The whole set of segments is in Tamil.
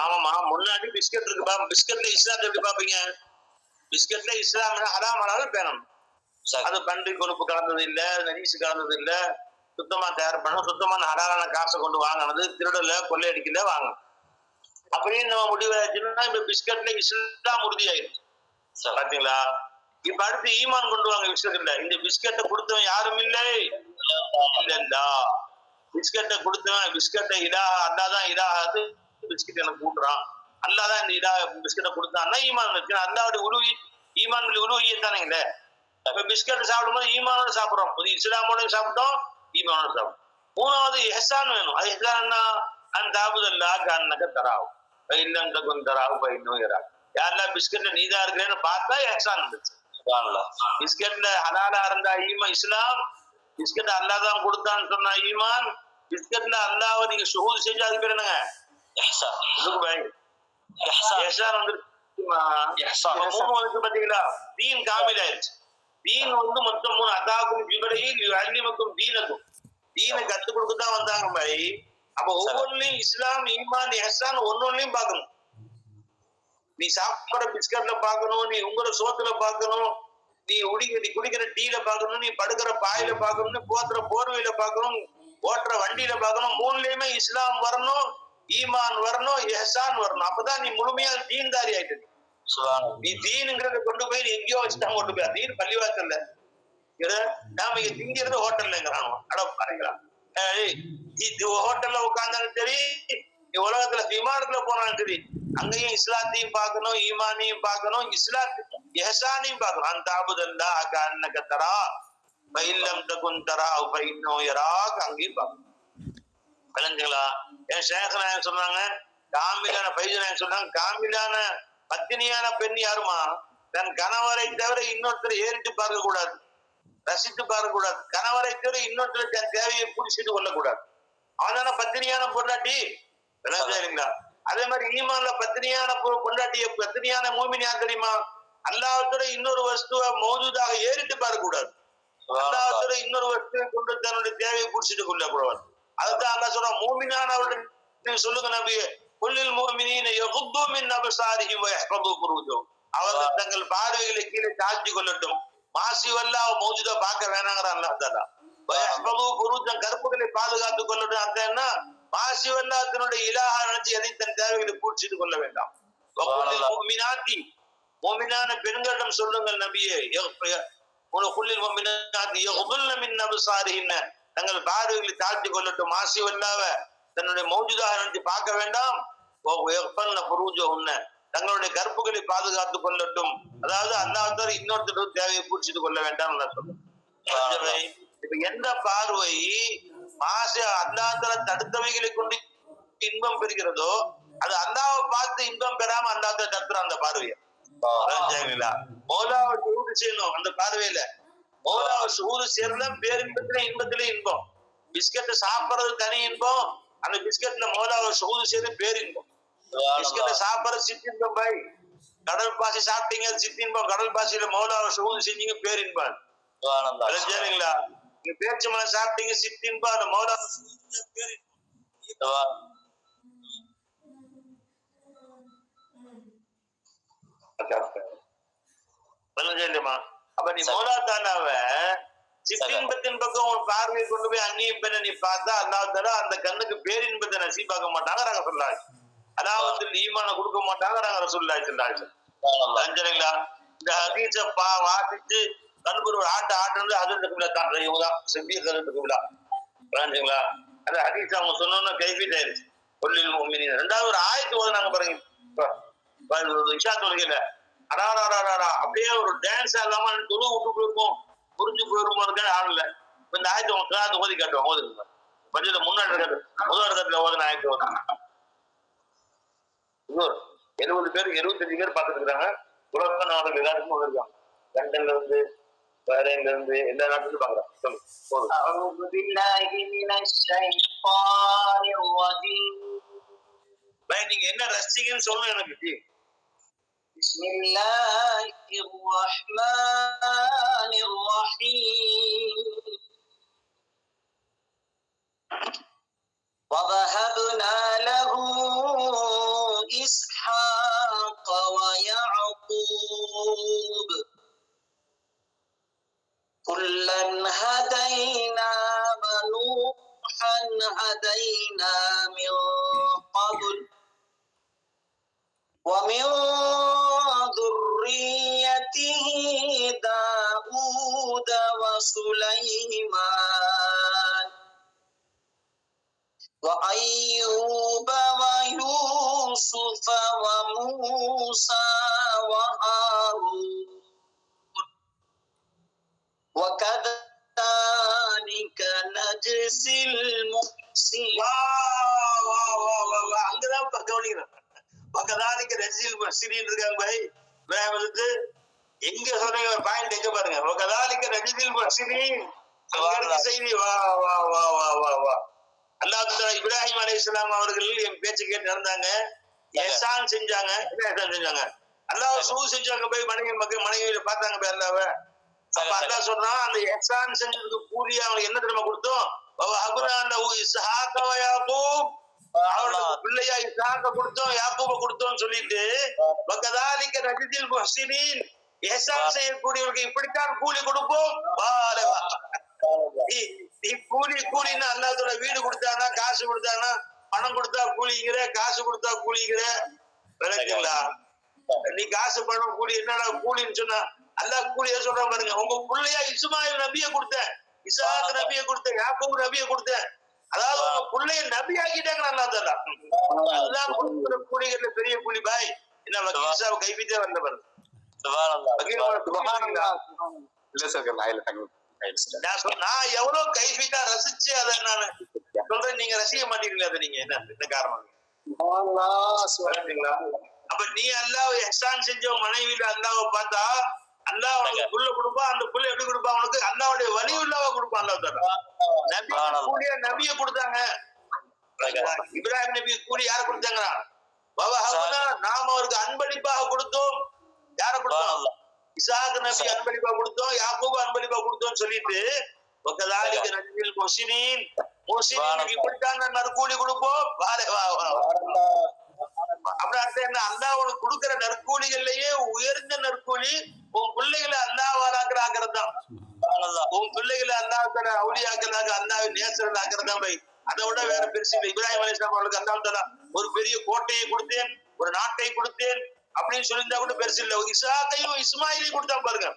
ஆமாமா, முன்னாடி பிஸ்கட் இருக்குப்பா. பிஸ்கட்ல இஸ்லாத்துல எப்படி பாப்பீங்க? பிஸ்கட்ல இஸ்லாம் ஹராம் ஹலால் பேணணும். அது பன்றி கொழுப்பு கலந்தது இல்ல, நஜீஸ் கலந்தது இல்ல, சுத்தமா தயார் பண்ணணும், சுத்தமான ஹலாலான காசை கொண்டு வாங்கினது, திருடல கொள்ளையடிக்கல வாங்கணும். அப்படின்னு நம்ம முடிவாச்சுன்னா இப்ப பிஸ்கட்ல இஸ்லாம் உறுதியாயிருச்சு. பாத்தீங்களா? இப்ப அடுத்து ஈமான் கொண்டு வாங்க பிஸ்கட்ல. இந்த பிஸ்கட்டை கொடுத்தவன் யாரும் இல்லை இல்லல்லா. பிஸ்கட்டை கொடுத்தவன் பிஸ்கட்டை அல்லாதான் இலாஹாது பிஸ்கட் எனக்கு கூட்டுறான், அல்லாதான் இந்த இதா பிஸ்கட்டை கொடுத்தான்னா ஈமான் வச்சு அல்லாவுடைய உருவி ஈமான் உருவியத்தானே. இப்ப பிஸ்கட் சாப்பிடும்போது ஈமானோட சாப்பிடுறோம், இஸ்லாமோட சாப்பிட்டோம், ஈமானோட சாப்பிடும். மூணாவது எஹ்சான் வேணும். அது எஹ்சான்னா அந்த தாபுதல்லா கண்ணக்க தராவும் இல்லம் தகுன் தராவு பையனும் இறாது. யாரெல்லாம் பிஸ்கட்ல நீதா இருக்கிறேன்னு பார்த்தா எஹ்சான் இருந்துச்சு. பிஸ்கட்ல ஹலாலா இருந்தா இஸ்லாம், பிஸ்கட் அல்லாதான் கொடுத்தான்னு சொன்னா ஈமான், பிஸ்கட்ல அல்லாவை நீங்க ஷுஹூத் செஞ்சு அது பேர் என்னங்க? பாத்தீங்களா? தீன் காமில் ஆயிருச்சு. தீன் மொத்தம் 3 அதாக்கும் ஜிப்ரீல் அல்லிமக்கும் தீனக்கும். தீனை கத்துக் கொடுக்கத்தான் வந்தாங்க பாய். அப்ப ஒவ்வொன்றையும் இஸ்லாம் ஈமான் இஹ்சான் ஒன்னொன்னையும் பார்க்கணும். நீ சாப்பிடுற பிஸ்கட்ல பார்க்கணும், நீ உங்களோட சோத்துல பார்க்கணும், நீ குடிக்கிற டீல பார்க்கணும், நீ படுக்கிற பாயில பார்க்கணும், நீ போத்துற போர்வையில பார்க்கணும், ஓட்டுற வண்டியில பார்க்கணும். மூணுலயுமே இஸ்லாம் வரணும், ஈமான் வரணும், இஹ்சான் வரணும். அப்பதான் நீ முழுமையா தீன்தாரி ஆயிட்டு. நீ தீனுங்கிறத கொண்டு போய் நீ எங்கேயோ வச்சுட்டாங்க கொண்டு போய் தீன் பள்ளிவாசல்ல நாம இங்க திங்கிறது ஹோட்டல்ங்கிறான். அடப்பாருங்கிறான். ஹோட்டல்ல உட்கார்ந்தாலும் சரி, உலகத்துல விமானத்துல போனாலும் சரி, அங்கேயும் இஸ்லாத்தையும் பார்க்கணும், ஈமானையும் பார்க்கணும், இஹ்சானையும் பார்க்கணும். அந்த தாபுதல்லா கஅன்னக தரா ஃபஇல்லம் தகுன் தராஹு ஃபஇன்னஹு யராக், அங்கேயும் பார்க்கணும். விளங்குங்களா? என் ஷேக் நாயகம் சொன்னாங்க, காமிலான பைஜு நாயகம் சொன்னாங்க, காமிலான பத்தினியான பெண் யாருமா? தன் கணவரை தவிர இன்னொருத்தரை ஏறிட்டு பார்க்க கூடாது, ரசித்து பார்க்க கூடாது. கணவரை தவிர இன்னொருத்தரை தன் தேவையை பூர்த்தி கொள்ளக்கூடாது. அவனான பத்தினியான பொண்டாட்டி. விளங்குங்களா? அதே மாதிரி ஈமான்ல பத்தினியான பொண்டாட்டிய பத்தினியான மூமின் யார் தெரியுமா? அல்லாஹ்வோட இன்னொரு வஸ்துவை மௌஜூதாக ஏறிட்டு பார்க்க கூடாது. அல்லாஹ்வோட இன்னொரு வஸ்துவை கொண்டு தன்னுடைய தேவையை பூர்த்தி கொள்ளக்கூடாது. அதுதான் அல்லாஹ் சொல்றான், மூமினானவர்கள் சொல்லுங்க நபியே, குல்லில் முஃமினீன யகுத்து மின் அப்சாரிஹிம் வ யஹ்ஃபது ஃபுரூஜஹும். அவர்கள் தங்கள் பார்வைகளை கீழே தாழ்த்தி கொள்ளட்டும், மாசி வல்லாஹ் மௌஜூதா பார்க்க வேணாங்கறான் அல்லாஹ் தஆலா. வ யஹ்ஃபது ஃபுரூஜஹும், கற்புகளை பாதுகாத்துக் கொள்ளட்டும். அந்த என்ன? மாசி வல்லாஹ் தன்னுடைய இலாஹா நினைச்சு எதை தன் தேவைகளை பூர்த்தி கொள்ள வேண்டாம். வ குல்லில் முஃமினாத்தி, முஃமினான பெண்களிடம் சொல்லுங்கள் நபியே, குல்லில் முஃமினாத்தி யகுதுல்ன மின் அப்சாரிஹின், தங்கள் பார்வைகளை தாழ்த்தி கொள்ளட்டும், மாசி வல்லாஹ் தன்னுடைய மௌஜூதாக நினைச்சு பார்க்க வேண்டாம். தங்களுடைய கற்புகளை பாதுகாத்துக் கொள்ளட்டும். அதாவது அல்லாஹ் இன்னொருத்தர் தேவையை பூர்த்தி கொள்ள வேண்டாம். இப்ப எந்த பார்வை மாசு அல்லாஹ் தடுத்தவைகளை கொண்டு இன்பம் பெறுகிறதோ, அது அல்லாஹ்வை பார்த்து இன்பம் பெறாம அல்லாஹ் தடுத்துற அந்த பார்வையை மௌலாவை சூடு செய்யணும். அந்த பார்வையில மௌலாவை சூடு சேர்ந்தா பேரின்பத்திலே இன்பத்திலே இன்பம். பிஸ்கட்டை சாப்பிடுறது தனி இன்பம், அந்த பிஸ்கட்ல மௌலாவை சூது செய்து பேரின்பம். பிஸ்கட்டை சாப்பிடுறது சித்தின்பம் பாய். கடல் பாசி சாப்பிட்டீங்க சித்தின்பம், கடல் பாசியில மௌலாவை சூது செஞ்சீங்க பேரின்பம். சரிங்களா? நீங்க பேச்சு மலை சாப்பிட்டீங்க சித்தின்பம், அந்த மௌலா பேரின்பம். அப்ப நீ மௌலா தானாவ சிற்றின்பத்தின் பக்கம் உன் பார்வையை கொண்டு போய் அந்நிய பெண்ணை நீ பார்த்தா அல்லாஹ் தஆலா அந்த கண்ணுக்கு பேரின்பத்தை நசீபாக்க மாட்டாங்க ரசூலுல்லாஹி. அலாவத்தில் ஈமான கொடுக்க மாட்டாங்க ரசூலுல்லாஹி ஸல்லல்லாஹு அலைஹி வஸல்லம். சரிங்களா? இந்த ஹதீஸ வாசிச்சு கண்புரு ஆட்டுறது அது இருக்குல்ல, இவங்கதான் செவ்விய கருத்து இருக்குல்ல. சரிங்களா? அந்த ஹதீஸ் அவங்க சொன்னோன்னா கைஃபீட் ஆயிருச்சு. கொல்லில் முஃமினீன். ரெண்டாவது ஒரு ஆயத்து ஓதுனாங்க பாருங்க, இஷா தொழுகையில அடாடா அப்படியே ஒரு டான்ஸ் ஆகாம தொழு விட்டு போயிருக்கும், புரிஞ்சு போயிருக்கும் ஆடல. இந்த ஆயத்தை உங்க கிளாஸ் ஓதி காட்டுவாங்க, ஓதுங்க கொஞ்சம் முன்னாடி இருக்காது. முதல் இடத்துல ஓதுன ஆயத்தை ஓதுனாங்க. 70 பேர் 75 பேர் பார்த்துட்டு இருக்காங்க. உலக நாடுகள் எல்லாருக்கும் வந்திருக்காங்க. லண்டன்ல இருந்து பஹ்ரைன்ல இருந்து எல்லா நாட்டிலும் பாக்குறாங்க. நீங்க என்ன ரசிங்கன்னு சொல்லணும் எனக்கு. பிஸ்மில்லாஹிர் ரஹ்மானிர் ரஹீம். وَوَهَبْنَا هدينا من قبل ومن ذريته داود وسليمان وأيوب ويوسف وموسى وهارون وكذلك نجزي المحسنين. அங்கதான் கவனிக்கிறேன். பக்கதானிக்கு ரஜில் மஸ்திரின்னு இருக்காங்க பாய். வந்து எங்க சொன்னீங்க பாயிண்ட் எங்க பாருங்க. பக்கதானிக்கு ரஜில் மஸ்திரின் செய்தி. வா வா வா வா வா வா. அல்லாஹ் இப்ராஹிம் அலைஹிஸ்ஸலாம் அவர்கள் என் பேச்சு கேட்டு நடந்தாங்க. எஹ்சான் செஞ்சாங்க. என்ன எஹ்சான் செஞ்சாங்க? அல்லாஹ் சூ செஞ்சாங்க போய் மனைவியில பார்த்தாங்க போய் அல்லாஹ்வை. அப்ப அல்லாஹ் சொல்றான் அந்த எஹ்சான் செஞ்சதுக்கு கூலி அவங்களுக்கு என்ன தெரியுமா கொடுத்தோம்? அவனுக்கு பிள்ளையா இசாக்க கொடுத்தோம் யாக்கூப கொடுத்தோம் சொல்லிட்டு வகதாலிக நஜ்ஸில் முஹ்ஸினீன் எஹ்சான் செய்யக்கூடியவர்களுக்கு இப்படித்தான் கூலி கொடுப்போம். நீ கூலின்னா அல்லாஹ்வோட வீடு கொடுத்தானா காசு கொடுத்தானா பணம் கொடுத்தா கூலிங்கிற காசு கொடுத்தா கூலிங்கிற விளக்குங்களா? நீ காசு பணம் கூலி என்னடா கூலின்னு சொன்னா அல்லாஹ் கூலியா சொல்றான் பாருங்க. உங்க பிள்ளையா இஸ்மாயில் நபியை கொடுத்தேன், இசாக் நபியை கொடுத்தேன், யாக்கூப் நபியை கொடுத்தேன். அதாவது உங்க பிள்ளைய நபி ஆக்கிட்டாங்க. நல்லா தரலாம். அதுதான் கொடுக்கிற கூலிகள்ல பெரிய கூலி பாய். என்ன வக்கீல் சாப் கைப்பிட்டே வந்த பாருங்க. நான் எவ்வளவு கைப்பிட்டா ரசிச்சு அதை நான் சொல்றேன். நீங்க ரசிக்க மாட்டீங்களா? அதை நீங்க என்ன காரணம்? அப்ப நீ அல்லாஹ் இஹ்சான் செஞ்ச மனைவியில அல்லாஹ்வை பார்த்தா அல்லாஹ் அவனுக்கு புள்ள கொடுப்பான். அந்த புள்ள எப்படி கொடுப்பான்? அவனுக்கு அல்லாஹ்வுடைய வலி உள்ளவா கொடுப்பான். அல்லாஹ் தஆலா நபியை கொடுத்தாங்க. இப்ராஹிம் நபி கூலி யார கொடுத்தாங்க? நாம் அவருக்கு அன்பளிப்பாக கொடுத்தோம். யார கொடுத்தோம்? இசாக் நபி அன்பளிப்பா கொடுத்தோம், யாக்கூப் அன்பளிப்பா கொடுத்தோம் சொல்லிட்டு வகதாலிக நஜ்ஸில் முஹ்ஸினீன் முஹ்ஸினீனுக்கு இப்படித்தான் நற்கூலி கொடுப்போம். அப்படி அர்த்தம் என்ன? அல்லாஹ் உனக்கு கொடுக்கிற நற்கூலிகள்லயே உயர்ந்த நற்கூலி உன் பிள்ளைகளை அல்லாஹ்வாலாக்கிற ஆக்கிறது தான். உன் பிள்ளைகளை அல்லாஹ்வுக்கு அவுலியாக்களாக அல்லாஹ்வை நேசர்கள் ஆக்கிறது தான் பை. அதை விட வேற பெருசு இல்லை. இப்ராஹிம் அலைஹிஸ்ஸலாம் அவர்களுக்கு அல்லாஹ் தஆலா ஒரு பெரிய கோட்டையை கொடுத்தேன், ஒரு நாட்டை கொடுத்தேன் அப்படின்னு சொல்லியிருந்தா கூட பெருசு இல்லை. இசாக்கையும் இஸ்மாயிலையும் கொடுத்தான் பாருங்க.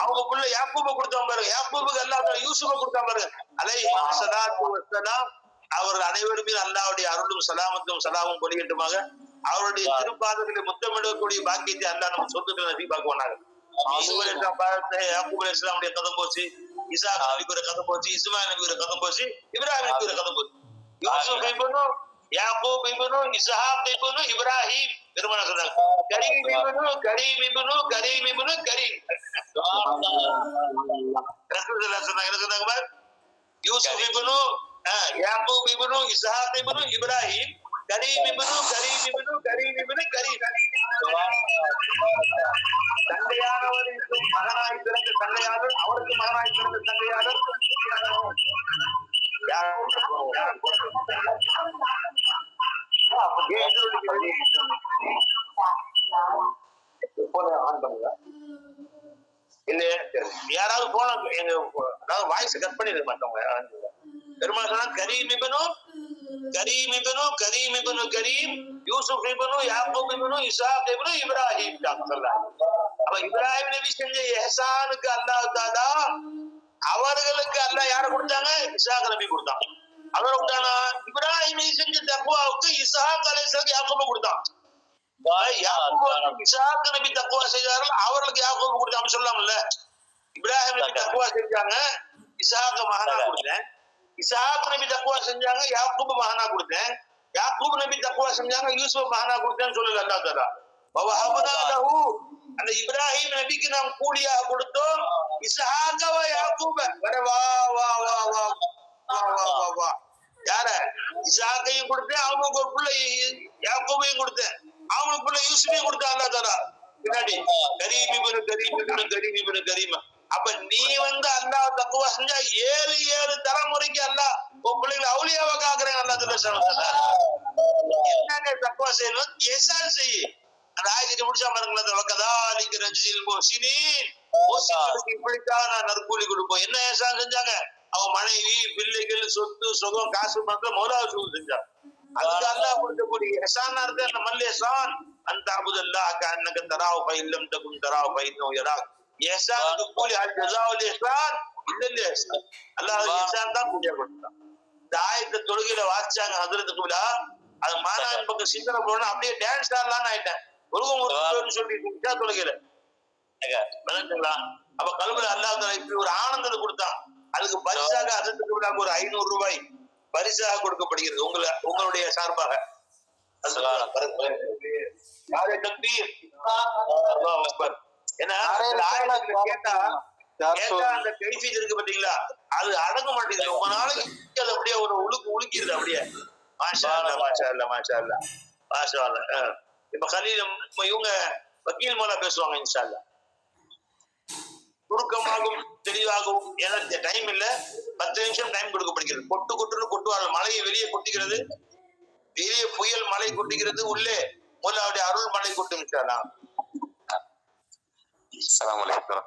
அவங்க புள்ள யாக்கூப கொடுத்தான் பாருங்க. யாக்கூபுக்கு அல்லாஹ் தஆலா யூசுஃப கொடுத்தான் பாருங்க. அலைஹிஸ்ஸலாத்து வஸ்ஸலாம். அவர்கள் அனைவருமே அல்லாஹ்வுடைய அருளும் சலாமத்தும் சலாமும் பொழியட்டுமாக. அவருடைய திருப்பாதங்களை முத்தமிடக்கூடிய பாக்கியத்தை அல்லாஹ் நம்ம சொத்துக்களை நசீபாக்குவானாங்க. யாக்கூப் அலைஹிஸ்ஸலாமுடைய கதம் போச்சு, இசாக் நபிக்கு ஒரு கதம் போச்சு, இஸ்மாயில் நபிக்கு ஒரு கதம் போச்சு, இப்ராஹிம் நபிக்கு ஒரு கதம் போச்சு. யூசுப் இப்னு யாக்கூப் இப்னு இஸ்ஹாக் இப்னு இப்ராஹிம் பெருமானார் சொன்னாங்க. கரீம் இப்னு கரீம் இப்னு கரீம் இப்னு கரீம். ரசூலுல்லாஹ் சொன்னாங்க. என்ன சொன்னாங்க பாரு? யூசுப் இப்னு யாக்கூப் இப்னு இஸ்ஹாக் இப்னு இப்ராஹிம் கரீம் இப்னு கரீம் இப்னு கரீம் இப்னு கரீம். தந்தையானவருக்கு மகனாய் பிறந்த தந்தையாளர், அவருக்கு மகனாய் பிறந்த தந்தையாளர் யாராவது போன வாய்ஸ் கட் பண்ணிருக்க மாட்டோங்க. பெருமாள் சொன்னா கரீம் இப்னு கரீம் இப்னு கரீம் இப்னு கரீம் யூசுப் இப்னு யாக்கூப் இப்னு இஸ்ஹாக் இப்னு இப்ராஹிம். அப்ப இப்ராஹிம் நபி செஞ்ச இஹ்சானுக்கு அல்லாஹ் தஆலா அவர்களுக்கு அல்லாஹ் யாரை கொடுத்தாங்க? இஸ்ஹாக் நபி கொடுத்தான். அவரை கொடுத்தானா? இப்ராஹிம் செஞ்ச தக்வாவுக்கு இஸ்ஹாக் அலைஹிஸ்ஸலாம் யாக்கூப கொடுத்தான். இஸ்ஹாக் நபி தக்வா செய்தார்கள், அவர்களுக்கு யாக்கூப கொடுத்தாங்க சொல்லலாம்ல. இப்ராஹிம் நபி தக்வா செஞ்சாங்க, இஸ்ஹாக் மகனா கொடுத்தேன். இஸ்ஹாக் நபி தக்வா செஞ்சாங்க, யாக்கூப் மகனா கொடுத்தேன். யாக்கூப் நபி தக்வா செஞ்சாங்க, யூசுப் மகனா கொடுத்தேன்னு சொல்லல அல்லாஹ் தஆலா. வஹப்னா லஹு அந்த இப்ராஹிம் நபிக்கு நாம் கூலியாக கொடுத்தோம். இஸ்ஹாக வ யாக்கூப வா வா வா வா வா வா வா. யார? இஸ்ஹாக்கையும் கொடுத்தேன், அவங்களுக்கு ஒரு பிள்ளை யாக்கூபையும் கொடுத்தேன், அவங்களுக்கு பிள்ளை யூசுஃபையும் கொடுத்தேன் அல்லாஹ் தஆலா. பின்னாடி கரீம் இப்னு கரீம் இப்னு கரீம் இப்னு கரீம். அப்ப நீ அல்லாஹ் தக்வா செஞ்சா 7 தலைமுறைக்கு அல்லாஹ் உன் பிள்ளைகளை அவுலியாவாக ஆக்குறேன் அல்லாஹ் தஆலா. என்னங்க தக்வா செய்யணும்? இஹ்சான் செய்யு. அந்த ஆயத்தை முடிச்சா பாருங்களேன். வகதாலிக நஜ்ஸில் முஹ்ஸினீன் முஹ்ஸின்களுக்கு இப்படித்தான் நான் நற்கூலி கொடுப்போம். என்ன இஹ்சான் செஞ்சாங்க? அவன் மனைவி, பிள்ளைகள், சொத்து, சுகம், காசு பணத்துல முதலாவது சுகம் செஞ்சான். அதுக்கு அல்லாஹ் கொடுக்கக்கூடிய எஹ்சானா இருக்கு. அந்த மல் எஹ்சான் அந்த அபுதல்லாஹ் கஅன்னக தராஹு ஃபஇல்லம் தகுன் தராஹு ஃபஇன்னஹு யராக். எஹ்சானுக்கு கூலி அல் ஜஸாஉல் இஹ்சான் இல்லல் இஹ்சான். அல்லாஹ் இஹ்சான் தான் கூலியா கொடுத்தான். இந்த ஆயத்தை தொழுகையில வாசிச்சாங்க ஹஜ்ரத் குலா. அது மாநாடு பக்கம் சிந்தனை போனா அப்படியே டான்ஸ் ஆடலான்னு ஆயிட்டேன். ஒருவன் சொல்லிட்டு தொழுகையில அப்ப கல்வில அல்லாஹ் இப்படி ஒரு ஆனந்தத்தை கொடுத்தான். அதுக்கு பரிசாக ஹஜ்ரத் குலாக்கு ஒரு 500 ரூபாய் பரிசாக கொடுக்கப்படுகிறது உங்களுடைய சார்பாக. ஏன்னா கேட்டா அந்த கைஃபீஸ் இருக்கு பாத்தீங்களா, அது அடங்க மாட்டேங்குது. ரொம்ப நாளைக்கு அது அப்படியே ஒரு உழுக்கிடுது அப்படியே. மாஷா அல்லாஹ் மாஷா அல்லாஹ் மாஷா அல்லாஹ் மாஷா அல்லாஹ். இப்ப கலீல் இவங்க வக்கீல் மூலம் பேசுவாங்க இன்ஷா அல்லாஹ். சுருக்கமாகவும் தெளிவாகவும். ஏன்னா டைம் இல்ல, 10 நிமிஷம் டைம் கொடுக்கப்படுகிறது. கொட்டுன்னு கொட்டுவார்கள். மழையை வெளியே கொட்டிக்கிறது, வெளியே புயல் மழை கொட்டிக்கிறது, உள்ளே அவருடைய அருள் மழை கொட்டும் இன்ஷா அல்லாஹ். அஸ்ஸலாமு அலைக்கும்.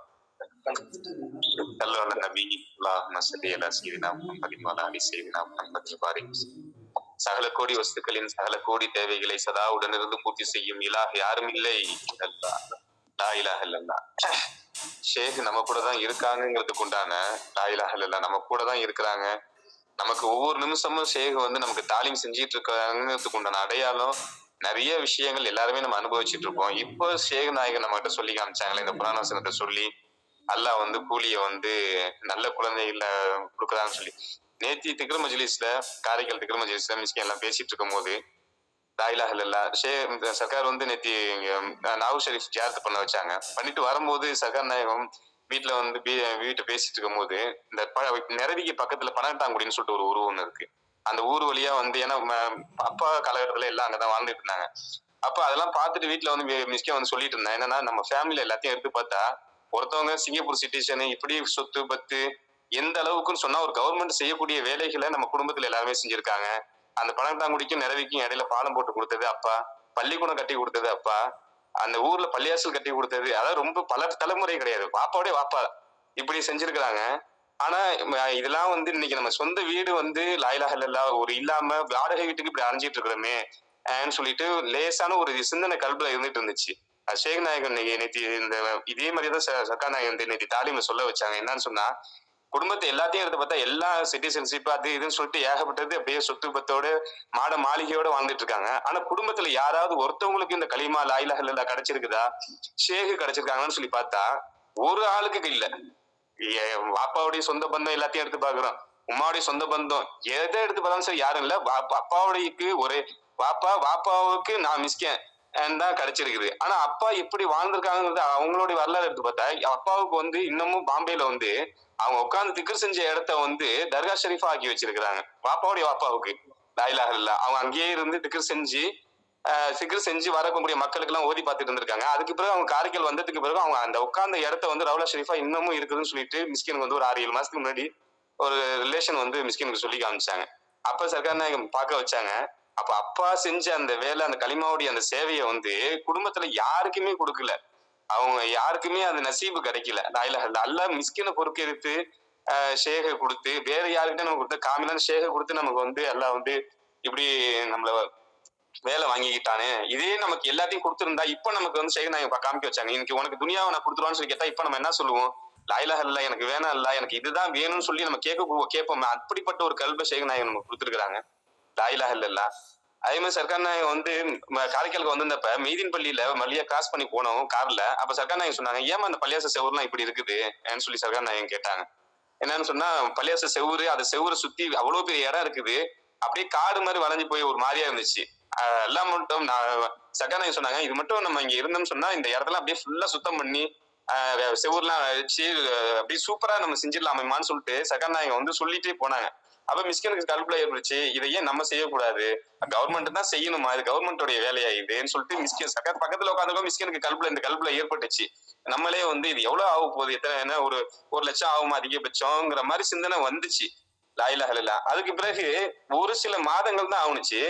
அல்லா நபி அல்லாஹும்ம ஸல்லி அலா ஸய்யிதினா முஹம்மதின் வ அலா ஆலி ஸய்யிதினா முஹம்மதின் பாரிக். சகல கோடி வஸ்துக்களின் சகல கோடி தேவைகளை சதா உடனிருந்து பூர்த்தி செய்யும் இலாஹ் யாரும் இல்லை. லா இலாஹ இல்லல்லாஹ். ஷேக் நம்ம கூட தான் இருக்காங்கிறதுக்கு உண்டான லா இலாஹ இல்லல்லாஹ் நம்ம கூட தான் இருக்கிறாங்க. நமக்கு ஒவ்வொரு நிமிஷமும் ஷேக் நமக்கு தாலீம் செஞ்சிட்டு இருக்காங்கிறதுக்கு உண்டான அடையாளம் நிறைய விஷயங்கள் எல்லாருமே நம்ம அனுபவிச்சுட்டு இருப்போம். இப்போ ஷேக் நாயகன் நம்ம கிட்ட சொல்லி காமிச்சாங்களே இந்த புராண வசனத்தை சொல்லி அல்லாஹ் கூலிய நல்ல குழந்தைகள கொடுக்குறான்னு சொல்லி. நேத்தி திக்ர் மஜ்லிஸ்ல காரைக்கால் திக்ர் மஜ்லிஸ்ல மிஸ்கின் எல்லாம் பேசிட்டு இருக்கும் போது லா இலாஹ இல்லல்லாஹ் சர்க்கார் நேத்தி நாவூஸ் ஷரீஃப் ஜியாரத் பண்ண வச்சாங்க. பண்ணிட்டு வரும்போது சர்க்கார் நாயகம் வீட்டுல வீட்டை பேசிட்டு இருக்கும் போது இந்த நிறவிக்கு பக்கத்துல பனகட்டாங்குடின்னு சொல்லிட்டு ஒரு ஊர் ஒண்ணு இருக்கு. அந்த ஊர் வழியா ஏன்னா அப்பா காலகட்டத்துல எல்லாம் அங்கதான் வாழ்ந்துட்டு இருந்தாங்க. அப்ப அதெல்லாம் பார்த்துட்டு வீட்டுல மிஸ்கின் சொல்லிட்டு இருந்தேன். என்னன்னா நம்ம ஃபேமிலியில எல்லாத்தையும் எடுத்து பார்த்தா ஒருத்தவங்க சிங்கப்பூர் சிட்டிசன் இப்படி சொத்து பத்து எந்த அளவுக்குன்னு சொன்னா ஒரு கவர்மெண்ட் செய்யக்கூடிய வேலைகளை நம்ம குடும்பத்துல எல்லாருமே செஞ்சிருக்காங்க. அந்த பனகட்டாங்குடிக்கும் நிறவிக்கும் இடையில பாலம் போட்டு கொடுத்தது அப்பா, பள்ளிக்கூடம் கட்டி கொடுத்தது அப்பா, அந்த ஊர்ல பள்ளியாசல் கட்டி கொடுத்தது, அதாவது ரொம்ப பல தலைமுறை கிடையாது, வாப்பாவோட வாப்பா இப்படி செஞ்சிருக்கிறாங்க. ஆனா இதெல்லாம் இன்னைக்கு நம்ம சொந்த வீடு லா இலாஹ இல்லல்லாஹ் ஒரு இல்லாம வாடகை வீட்டுக்கு இப்படி அலைஞ்சிட்டு இருக்கிறோமே சொல்லிட்டு லேசான ஒரு சிந்தனை கல்வில இருந்துட்டு இருந்துச்சு. ஷேக் நாயகன் நேத்தி இந்த இதே மாதிரிதான் சர்க்கார் நாயகன் நேத்தி தாலீம்ல சொல்ல வச்சாங்க. என்னன்னு சொன்னா குடும்பத்தை எல்லாத்தையும் எடுத்து பார்த்தா எல்லா சிட்டிசன்ஷிப் அது இதுன்னு சொல்லிட்டு ஏகப்பட்டது அப்படியே சொத்து பத்தோட மாளிகையோட வாழ்ந்துட்டு இருக்காங்க. ஆனா குடும்பத்துல யாராவது ஒருத்தவங்களுக்கு இந்த கலிமா லா இலாஹ இல்லல்லாஹ் கிடைச்சிருக்குதா, ஷேக் கிடைச்சிருக்காங்கன்னு சொல்லி பார்த்தா ஒரு ஆளுக்கு இல்ல. அப்பாவுடைய சொந்த பந்தம் எல்லாத்தையும் எடுத்து பாக்குறோம், உமாவுடைய சொந்த பந்தம் எதை எடுத்து பார்த்தாலும் சரி யாரும் இல்ல. அப்பாவுடையக்கு ஒரே வாப்பாவுக்கு நான் மிஸ்கேன் தான் கிடைச்சிருக்குது. ஆனா அப்பா எப்படி வாழ்ந்திருக்காங்கிறது அவங்களுடைய வரலாறு எடுத்து பார்த்தா அப்பாவுக்கு இன்னமும் பாம்பேல அவங்க உட்கார்ந்து திக்ர் செஞ்ச இடத்த தர்கா ஷெரீஃபா ஆக்கி வச்சிருக்கிறாங்க. வாப்பாவுடைய வாப்பாவுக்கு லா இலாஹ இல்லல்லாஹ் அவங்க அங்கேயே இருந்து திக்ர் செஞ்சு வரக்கூடிய மக்களுக்கு எல்லாம் ஓதி பார்த்துட்டு இருந்திருக்காங்க. அதுக்கு பிறகு அவங்க காரைக்கால் வந்ததுக்கு பிறகு அவங்க அந்த உட்கார்ந்த இடத்த ரவுலா ஷெரீஃபா இன்னமும் இருக்குதுன்னு சொல்லிட்டு மிஸ்கினுக்கு ஒரு 6-7 மாசத்துக்கு முன்னாடி ஒரு ரிலேஷன் மிஸ்கினுக்கு சொல்லி காமிச்சாங்க. அப்ப சர்க்கார் நாயகம் பார்க்க வச்சாங்க. அப்ப அப்பா செஞ்ச அந்த வேலை அந்த களிமாவுடைய அந்த சேவையை குடும்பத்துல யாருக்குமே கொடுக்கல, அவங்க யாருக்குமே அந்த நசீபு கிடைக்கல. லா இலாஹ இல்லல்லாஹ் அல்லாஹ் மிஸ்கினை பொறுக்கெடுத்து ஷேகை கொடுத்து வேற யாருக்கிட்ட நமக்கு கொடுத்த காமிலான ஷேகை கொடுத்து நமக்கு அல்லாஹ் இப்படி நம்மள வேலை வாங்கிக்கிட்டானே. இதே நமக்கு எல்லாத்தையும் கொடுத்துருந்தா இப்ப நமக்கு ஷேக் நாயகம் காமிக்க வச்சாங்க. இன்னைக்கு உனக்கு துனியாவை நான் கொடுத்துருவான்னு சொல்லி கேட்டா இப்ப நம்ம என்ன சொல்லுவோம், லா இலாஹ இல்லல்லாஹ் எனக்கு வேணாம் இல்ல எனக்கு இதுதான் வேணும்னு சொல்லி நம்ம கேட்போம். அப்படிப்பட்ட ஒரு கல்ப ஷேக் நாயகம் நமக்கு கொடுத்துருக்காங்க. லா இலாஹ இல்லல்லாஹ். அதே மாதிரி சர்க்கார் நாயகம் காரைக்காலுக்கு வந்திருந்தப்ப மெய்தீன் பள்ளியில மல்லியா கிராஸ் பண்ணி போனோம் கார்ல. அப்ப சர்க்கார் நாயகம் சொன்னாங்க, ஏமா அந்த பள்ளியாச செவுர்லாம் இப்படி இருக்குது சொல்லி சர்க்கார் நாயகம் கேட்டாங்க. என்னன்னு சொன்னா பள்ளியாச செவுரு அதை செவுரை சுத்தி அவ்வளவு பெரிய இடம் இருக்குது, அப்படியே காடு மாதிரி வளைஞ்சு போய் ஒரு மாதிரியா இருந்துச்சு. எல்லாம் மட்டும் சர்க்கார் நாயகம் சொன்னாங்க, இது மட்டும் நம்ம இங்க இருந்தோம்னு சொன்னா இந்த இடத்துல அப்படியே ஃபுல்லா சுத்தம் பண்ணி செவுர்லாம் வச்சு அப்படியே சூப்பரா நம்ம செஞ்சிடலாமான்னு சொல்லிட்டு சர்க்கார் நாயகம் சொல்லிட்டே போனாங்க. அப்ப மிஸ்கினுக்கு கல்புல ஏற்படுச்சு, இதையே நம்ம செய்யக்கூடாது, கவர்மெண்ட் தான் செய்யணுமா, இது கவர்மெண்டோடைய வேலையா இதுன்னு சொல்லிட்டு மிஸ்கின் சர்க்கார் பக்கத்துல உட்காந்துக்கோ மிஸ்கினுக்கு கல்புல ஏற்பட்டுச்சு. நம்மளே இது எவ்வளவு ஆக போகுது, எத்தனை ஒரு 1 லட்சம் ஆகுமா அதிகபட்சம்ங்கிற மாதிரி சிந்தனை வந்துச்சு. லா இலாஹ இல்லல்லாஹ். அதுக்கு பிறகு ஒரு சில மாதங்கள் தான் ஆகுனுச்சு.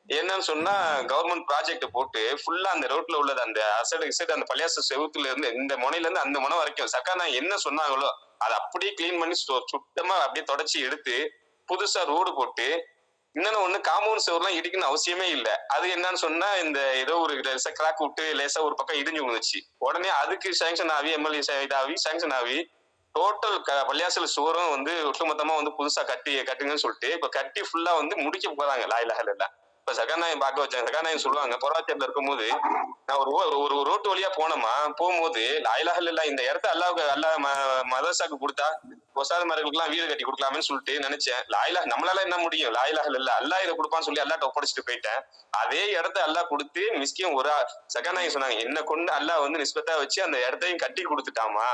என்னன்னு சொன்னா கவர்மெண்ட் ப்ராஜெக்ட் போட்டு ஃபுல்லா அந்த ரோட்ல உள்ளது அந்த அசடு அந்த பள்ளியாச செவுத்துல இருந்து இந்த முனையில இருந்து அந்த முனை வரைக்கும் சர்க்கார் என்ன சொன்னாங்களோ அதை அப்படியே கிளீன் பண்ணி சுத்தமா அப்படியே தொடச்சி எடுத்து புதுசா ரோடு போட்டு, இன்னொன்னு ஒண்ணு காம்பவுண்ட் சுவர்லாம் இடிக்கணும்னு அவசியமே இல்ல. அது என்னன்னு சொன்னா இந்த ஏதோ ஒரு லேசா கிராக் விட்டு லேசா ஒரு பக்கம் இடிஞ்சு விழுந்துச்சு. உடனே அதுக்கு சேங்ஷன் ஆகி எம்எல்ஏ இதாகி சேங்ஷன் ஆகி டோட்டல் பள்ளியாசல் சுவரும் வந்து ஒட்டுமொத்தமா வந்து புதுசா கட்டுங்கன்னு சொல்லிட்டு இப்ப கட்டி ஃபுல்லா வந்து முடிக்க போறாங்க. லா இலாஹ இல்லல்லாஹ். இப்ப சகாநாயகம் பார்க்க வச்சாங்க. சகாநாயகம் சொல்லுவாங்க பொறாச்சேரியில இருக்கும்போது நான் ஒரு ரோட்டு வழியா போகும்போது லா இலாஹ இல்லல்லாஹ் இந்த இடத்த அல்லாஹ் மதரசாக்கு கொடுத்தா ஒசாதுமார்களுக்கு வீடு கட்டி கொடுக்கலாம்னு சொல்லிட்டு நினைச்சேன். நம்மளால என்ன முடியும்? லா இலாஹ இல்லல்லாஹ் அல்லாஹ் இதை கொடுப்பான்னு சொல்லி அல்லாஹ்ட்ட ஒப்படைச்சிட்டு போயிட்டேன். அதே இடத்த அல்லாஹ் கொடுத்து மிஸ்கியும் ஒரு சகாநாயகம் சொன்னாங்க என்ன கொண்டு அல்லாஹ் வந்து நிஸ்பத்தா வச்சு அந்த இடத்தையும் கட்டி கொடுத்துட்டாமா.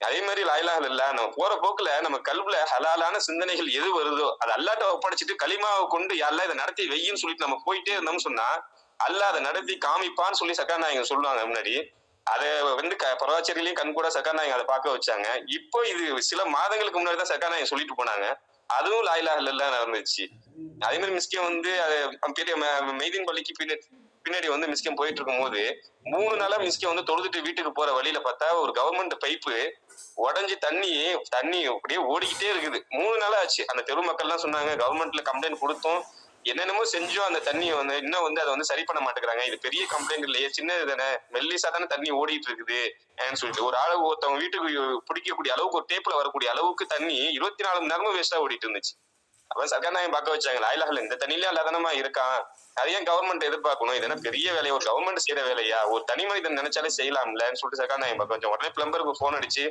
அதே மாதிரி லா இலாஹ இல்லல்லாஹ் நம்ம போற போக்குல நம்ம கல்வில ஹலாலான சிந்தனைகள் எது வருதோ அது அல்லாஹ்ட்ட ஒப்படைச்சிட்டு கலிமாவை கொண்டு அல்லாஹ் இதை நடத்தி வெய்யின்னு சொல்லிட்டு நம்ம போயிட்டே இருந்தோம்னு சொன்னா அல்லாஹ் அதை நடத்தி காமிப்பான்னு சொல்லி சகாநாயகம் சொல்லுவாங்க முன்னாடி. அதை வந்து பரவாச்சேரியிலையும் கண் கூட சகாநாயகம் அதை பார்க்க வச்சாங்க. இப்போ இது சில மாதங்களுக்கு முன்னாடி தான் சகாநாயகம் சொல்லிட்டு போனாங்க. அதுவும் லா இலாஹ இல்லல்லாஹ் நடந்துச்சு. அதே மாதிரி மிஸ்கியம் வந்து பெரிய மெய்தீன் பள்ளிக்கு பின்னாடி வந்து மிஸ்கியம் போயிட்டு இருக்கும் போது 3 நாளா மிஸ்கியம் வந்து தொழுதுட்டு வீட்டுக்கு போற வழியில பார்த்தா ஒரு கவர்மெண்ட் பைப்பு உடஞ்சி தண்ணி அப்படியே ஓடிக்கிட்டே இருக்குது. 3 நாளா ஆச்சு. அந்த தெரு மக்கள் எல்லாம் சொன்னாங்க கவர்மெண்ட்ல கம்ப்ளைண்ட் கொடுத்தோம், என்னென்னமோ செஞ்சோம், அந்த தண்ணி வந்து இன்னும் வந்து அதை வந்து சரி பண்ண மாட்டேங்கிறாங்க. இது பெரிய கம்ப்ளைண்ட் இல்லையே, சின்னது தானே, மெல்லிசா தானே தண்ணி ஓடிட்டு இருக்குது சொல்லிட்டு ஒரு ஆளு ஒருத்தவங்க வீட்டுக்கு பிடிக்கக்கூடிய அளவுக்கு ஒரு டேப்ல வரக்கூடிய அளவுக்கு தண்ணி 24 மணி நேரமும் வேஸ்டா ஓடிட்டு இருந்துச்சு. அப்ப சர்க்காநாயகம் பார்க்க வச்சாங்க. லா இலாஹ இல்லல்லாஹ் இந்த தண்ணியிலே அல்லாதனமா இருக்கான், அதையும் கவர்மெண்ட் எதிர்பார்க்கணும், இது என்ன பெரிய வேலையா, ஒரு கவர்மெண்ட் செய்யற வேலையா, ஒரு தனி மனிதன் நினைச்சாலே செய்யலாம்லன்னு சொல்லிட்டு சர்க்காநாயகம் பார்க்க வச்சோம். உடனே பிளம்பருக்கு போன் அடிச்சு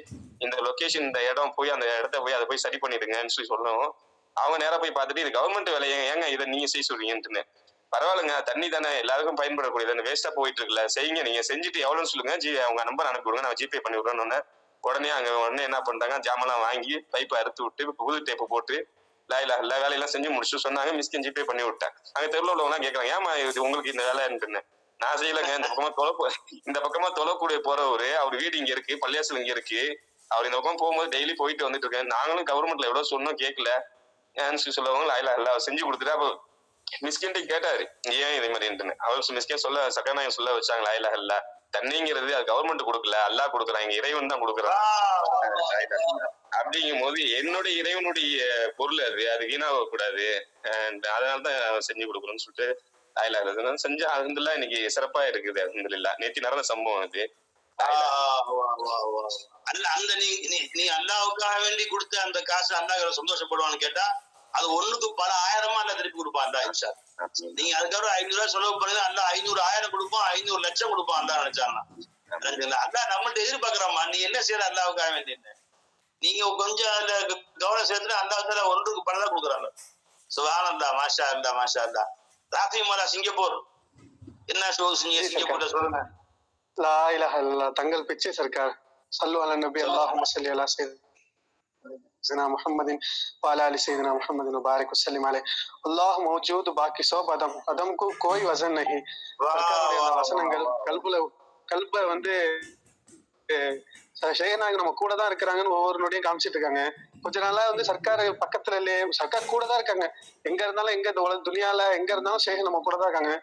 இந்த லொகேஷன் இந்த இடம் போய் அந்த இடத்த போய் அதை போய் சரி பண்ணிடுங்கன்னு சொல்லி சொல்லணும். அவங்க நேரா போய் பார்த்துட்டு இது கவர்மெண்ட் வேலையை ஏங்க இதை நீங்க செய்ய சொல்றீங்கன்னு. பரவாயில்லைங்க, தண்ணி தானே எல்லாருக்கும் பயன்படக்கூடியது, வேஸ்டா போயிட்டு இருக்குல்ல, செய்யுங்க, நீங்க செஞ்சுட்டு எவ்வளவுன்னு சொல்லுங்க, அவங்க நம்பர் அனுப்பி விடுங்க, நான் ஜிபே பண்ணி விடுறேன்னு. உடனே என்ன பண்றாங்க, ஜாமெல்லாம் வாங்கி பைப்பை அறுத்து விட்டு புது டேப்பு போட்டு லா இலாஹ இல்லல்லாஹ் வேலையெல்லாம் செஞ்சு முடிச்சு சொன்னாங்க. மிஸ்கின் ஜிபே பண்ணி விட்டேன். அங்க தெருவில் உள்ளவங்க கேட்கறாங்க, ஏமா இது உங்களுக்கு இந்த வேலைன்னு. நான் செய்யலைங்க, இந்த பக்கமா தொலைக்கூடிய போறவரு, அவர் வீடு இங்க இருக்கு, பள்ளியாசல் இங்க இருக்கு, அவர் இந்த பக்கம் போகும்போது டெய்லி போயிட்டு வந்துட்டு இருக்கேன், நாங்களும் கவர்மெண்ட்ல எவ்வளவு சொன்னோம் கேட்கல சொல்லுவாங்க. லா இலாஹ இல்லல்லாஹ் செஞ்சு கொடுத்துட்டு அப்ப மிஸ்கின் கேட்டாரு ஏன் இதே மாதிரி அவர் மிஸ்கின் சொல்ல சகாநாயகம் சொல்ல வச்சாங்க. லா இலாஹ இல்லல்லாஹ் தண்ணிங்கிறது அது கவர்மெண்ட் கொடுக்கல, அல்லாஹ் கொடுக்குறான், இங்க இறைவன் தான் கொடுக்குறான். அப்படிங்கும் போது என்னுடைய இறைவனுடைய பொருள் அது வீணாக கூடாது, அதனாலதான் செஞ்சு கொடுக்கணும்னு சொல்லிட்டு லா இலாஹ இல்லல்லாஹ் செஞ்சு அல்ஹம்துலில்லாஹ் இன்னைக்கு சிறப்பா இருக்குது. அல்ஹம்துலில்லாஹ் நேத்தி நடந்த சம்பவம் இது. அந்த நீ அல்லாவுக்காக வேண்டி கொடுத்த அந்த காசு அல்லாஹ் சந்தோஷப்படுவான்னு கேட்டா அது ஒண்ணுக்கு பல ஆயிரமா அல்ல திருப்பி கொடுப்பான் அல்லா. இன்ஷா நீங்க அதுக்காக 500 ரூபாய் செலவு பண்ணி அல்ல 500 ஆயிரம் கொடுப்பான், 500 லட்சம் கொடுப்பான் அல்லா நினைச்சாங்க. அல்லா நம்மள்ட்ட எதிர்பார்க்கறாமா, நீ என்ன செய்யற அல்லாவுக்காக வேண்டி, நீங்க கொஞ்சம் அதுல கவனம் சேர்த்துட்டு அல்லாஹ் ஒன்றுக்கு பலதான் கொடுக்குறாங்க. சுப்ஹானல்லாஹ், மாஷா அல்லாஹ், மாஷா அல்லாஹ். ராஃபி மலா சிங்கப்பூர் என்ன ஷோ சிங்கப்பூர்ல சொல்லுங்க. லா இலாஹ இல்லல்லாஹ் தங்கள் பிச்சை சர்க்கார் சல்லு அலா நபி அல்லாஹும்ம ஸல்லி அலா सैयदना मुहम्मदिन व अला आलि सैयदना मुहम्मदिन मुबारक वसल्लम अलैहि अल्लाह मौजूद बाकी सब अदम को कोई वजन नहीं. வசனங்கள் கல்ப வந்து ஷேகநாயகம் நம்ம கூட தான் இருக்கிறாங்கன்னு ஒவ்வொரு நொடியும் காமிச்சிட்டு இருக்காங்க. கொஞ்ச நாளா வந்து சர்க்கார் பக்கத்துல இல்லையே, சர்க்கார் கூட தான் இருக்காங்க, எங்க இருந்தாலும் எங்க துனியால எங்க இருந்தாலும் ஷேக் நம்ம கூட தான் இருக்காங்க.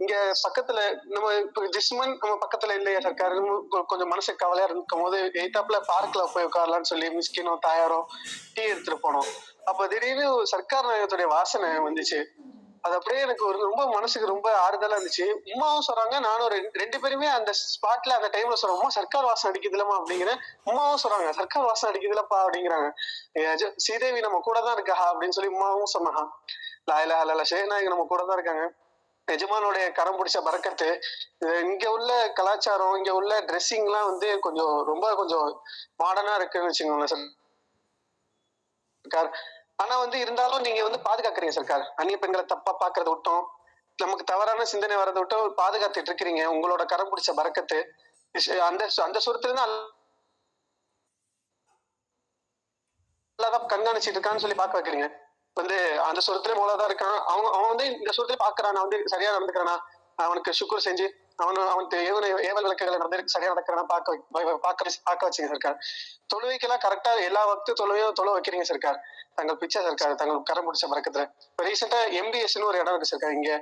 இங்க பக்கத்துல நம்ம ஜிஸ்மன் நம்ம பக்கத்துல இல்லையா சர்க்கார், கொஞ்சம் மனசு கவலையா இருக்கும் போது எய்தாப்புல பார்க்ல போய் உட்காரலான்னு சொல்லி மிஸ்கினோ தாயாரோ டீ எடுத்துட்டு போனோம். அப்ப திடீர்னு சர்க்கார் நாயகத்துடைய வாசனை வந்துச்சு. அது அப்படியே எனக்கு ரொம்ப மனசுக்கு ரொம்ப ஆறுதலா இருந்துச்சு. உமாவும் சொல்றாங்க, நானும் ரெண்டு பேருமே அந்த ஸ்பாட்ல அந்த டைம்ல சொல்றோம், உமா சர்க்கார் வாசனை அடிக்குதுலமா அப்படிங்கிறேன். உமாவும் சொல்றாங்க சர்க்கார் வாசனை அடிக்குதுலப்பா அப்படிங்கிறாங்க. ஸ்ரீதேவி நம்ம கூட தான் இருக்கா அப்படின்னு சொல்லி உமாவும் சொன்னாங்க. லா இலாஹ இல்லல்லாஹ் ஷேகநாயகம் நம்ம கூட தான் இருக்காங்க. எஜமானுடைய கரம் பிடிச்ச பரக்கத்து. இங்க உள்ள கலாச்சாரம், இங்க உள்ள ட்ரெஸ்ஸிங் எல்லாம் வந்து கொஞ்சம் மாடர்னா இருக்குன்னு வச்சுக்கோங்களேன் சர்க்கார். ஆனா வந்து இருந்தாலும் நீங்க வந்து பாதுகாக்கிறீங்க சர்க்கார், அந்நிய பெண்களை தப்பா பாக்குறத விட்டோம், நமக்கு தவறான சிந்தனை வர்றதை விட்டோம் பாதுகாத்துட்டு இருக்கிறீங்க. உங்களோட கரம் பிடிச்ச பரக்கத்து அந்த சுரத்துல இருந்து அல்லாஹ் கண்காணிச்சிட்டு இருக்கான்னு சொல்லி பாக்க வைக்கிறீங்க. வந்து அந்த சுரத்துல மூலதான் இருக்கான், அவன் வந்து இந்த சுரத்துல பாக்குறான், நான் வந்து சரியா நடந்துக்கிறானா, அவனுக்கு சுக்குர் செஞ்சு அவனுக்கு ஏவல் விளக்குகளை நடந்து சரியா நடக்கிறானா பார்க்க வச்சுங்க சர்க்கார். தொழுவைக்கெல்லாம் கரெக்டா எல்லா வக்து தொழுவை வைக்கிறீங்க சர்க்கார். தங்கள் பிச்சை சர்க்கார், தங்கள் கரம் பிடிச்ச பறக்கத்துல. இப்ப ரீசெண்டா MBSன்னு ஒரு இடம் இருக்கு சர்க்கார் இங்க.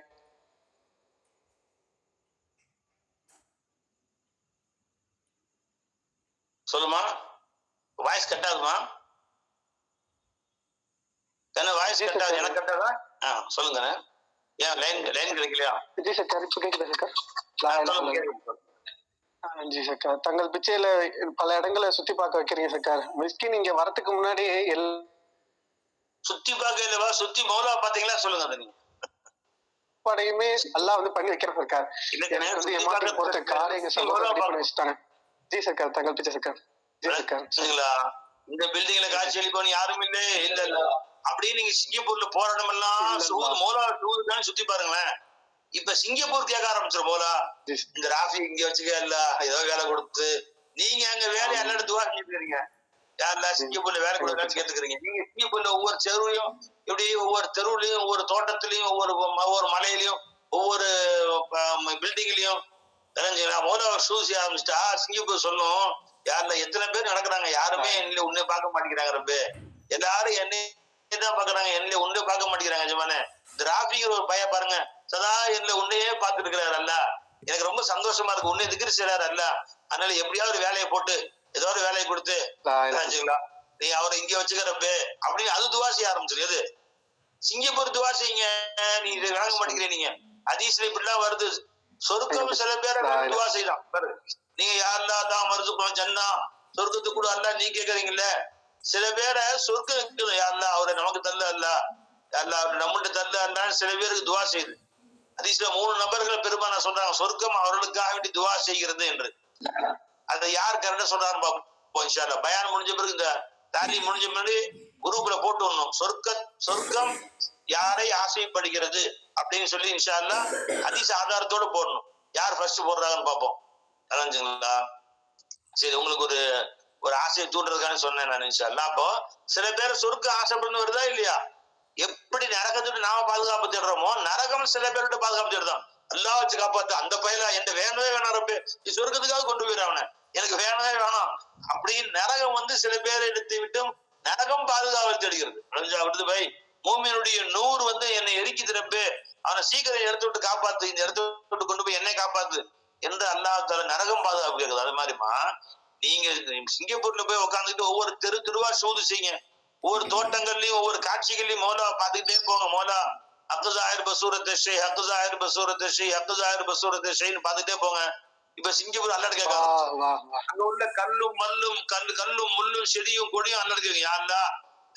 சொல்லுமா வாய்ஸ் கட் ஆகுமா? வாய்ஸ் கட் ஆகுது. எனக்கு கட் ஆகுதா? சொல்லுங்க. ஏன் லைன் கிடைக்கலையா? ஜி சர்க்கார், இப்போ கேக்குதா சர்க்கார்? ஜி சர்க்கார், தங்கள் பிச்சையில பல இடங்களை சுத்தி பார்க்க வைக்கிறீங்க சர்க்கார். மிஸ்கின் இங்க வரதுக்கு முன்னாடி சுத்தி பார்க்க இல்லவா, சுத்தி மௌலா பாத்தீங்களா? சொல்லுங்க. அதை நீங்க படையுமே எல்லாம் வந்து பண்ணி வைக்கிற சர்க்கார். எனக்கு வந்து ஏமாற்றி போட்ட காரை எங்க சம்பளம் ரெடி பண்ணி வச்சுட்டாங்க. ஜி சர்க்கார், தங்கள் பிச்சை சர்க்கார். ஜி சர்க்கார், இந்த பில்டிங்ல காட்சி அளிப்பவன் யாரும் இல்ல இல்ல அப்படியே நீங்க சிங்கப்பூர்ல போராட்டம் எல்லாம் மோலா தான் சுத்தி பாருங்களேன். இப்ப சிங்கப்பூர் கேட்க ஆரம்பிச்சிடும் மோலா, இந்த ராஃபி இங்க வச்சுக்க இல்ல ஏதோ வேலை கொடுத்து நீங்க அங்க வேலையை எல்லா துவா செஞ்சுக்கிறீங்க. யாருல சிங்கப்பூர்ல வேலை கொடுக்கலான்னு கேட்டுக்கிறீங்க. நீங்க சிங்கப்பூர்ல ஒவ்வொரு தெருவையும் இப்படி ஒவ்வொரு தெருவுலயும் ஒவ்வொரு தோட்டத்திலயும் ஒவ்வொரு மலையிலயும் ஒவ்வொரு பில்டிங்லயும் மோலா ஷூஸ் ஆரம்பிச்சுட்டா சிங்கப்பூர் சொல்லும், யாருல எத்தனை பேர் நடக்கிறாங்க, யாருமே என்ன உன்னை பார்க்க மாட்டேங்கிறாங்க. ரொம்ப எல்லாரும் என்னதான் பாக்குறாங்க, என்ன உன்னே பார்க்க மாட்டேங்கிறாங்க. ஜமானே இந்த ராஃபிங்கிற ஒரு பையன் பாருங்க, சதா என்ன உன்னையே பார்த்துட்டு இருக்கிறாரு. அல்ல எனக்கு ரொம்ப சந்தோஷமா இருக்கு, உன்னை திக்ர் செய்றாரு. அல்ல அதனால எப்படியாவது ஒரு வேலையை போட்டு ஏதோ ஒரு வேலையை கொடுத்து நீ அவரை இங்க வச்சுக்கிறப்ப அப்படின்னு அது துவா செய்ய ஆரம்பிச்சிரு. எது சிங்கப்பூர் துவா செய்யுங்க. நீ இதை வாங்க மாட்டேங்கிறீங்க. நீங்க ஹதீஸ்ல இப்படிலாம் வருது. சொர்க்கம் சில பேரை துவா செய்யலாம். நீங்க யாரெல்லாம் தான் மருத்துவம் ஜன்னா சொர்க்கத்துக்கு கூட அல்ல நீ கேக்குறீங்கல்ல. சில பேரை சொர்க்கம் இருக்குது, யாரெல்லாம் அவரை நமக்கு தள்ள அல்ல, யாரெல்லாம் அவரை நம்மகிட்ட தள்ள அல்லான்னு சில பேருக்கு துவா செய்யுது. ஹதீஸ்ல 3 நபர்கள் பெருமானா சொல்றாங்க, சொர்க்கம் அவர்களுக்காக வேண்டி துவா செய்கிறது என்று. அதை யார் கரெக்டா சொல்றாரு பாப்போம் இன்ஷா அல்லாஹ். பயான் முடிஞ்ச பிறகு இந்த தாலி முடிஞ்ச பிறகு குரூப்ல போட்டு வரணும், சொர்க்கம் யாரை ஆசைப்படுகிறது அப்படின்னு சொல்லி இன்ஷா அல்லாஹ் ஹதீஸ் ஆதாரத்தோட போடணும். யார் ஃபர்ஸ்ட் போடுறாங்கன்னு பாப்போம். அதான்ங்களா? சரி, உங்களுக்கு ஒரு ஆசையை தூண்டுறதுக்கான சொன்னேன் நான் இன்ஷா அல்லாஹ். அப்போ சில பேர் சொர்க்கம் ஆசைப்படணும் வருதா இல்லையா? எப்படி நரகத்துட்டு நாம பாதுகாப்பு தேடுறோமோ நரகம் சில பேர்கிட்ட பாதுகாப்பு தேடுதான். எல்லாம் வச்சு காப்பாத்து. அந்த பயில என் வேணவே வேணாம் ரப்பே, நீ சொர்க்கத்துக்காக கொண்டு போயிட அவனை, எனக்கு வேணவே வேணாம் அப்படின்னு நரகம் வந்து சில பேரை எடுத்து விட்டும் நரகம் பாதுகாவல் தேடுகிறது. விடுது பை மூமியனுடைய 100 வந்து என்னை எரிக்கி திறப்பு, அவனை சீக்கிரம் எடுத்து விட்டு காப்பாத்து, இந்த இடத்த விட்டு கொண்டு போய் என்னை காப்பாத்து என்று அல்லாஹ் நரகம் பாதுகாப்பு கேட்குது. அது மாதிரிமா நீங்க சிங்கப்பூர்ல போய் உட்காந்துட்டு ஒவ்வொரு தெருவா சூது செய்யுங்க. ஒவ்வொரு தோட்டங்கள்லயும் ஒவ்வொரு காட்சிகள்லயும் மோலா பார்த்துக்கிட்டே போங்க. மோலா அக்குசாயிர் பசூரத் ஷை, அக்குசாயிர் பசூரத் ஷை, அக்குசாயிர் பசூரத் ஷைன்னு பார்த்துட்டே போங்க. இப்ப சிங்கப்பூர் அல்லட கேட்காங்க. அங்க உள்ள கல்லும் முள்ளும் செடியும் கொடியும் அல்லட கேட்க. யாருலா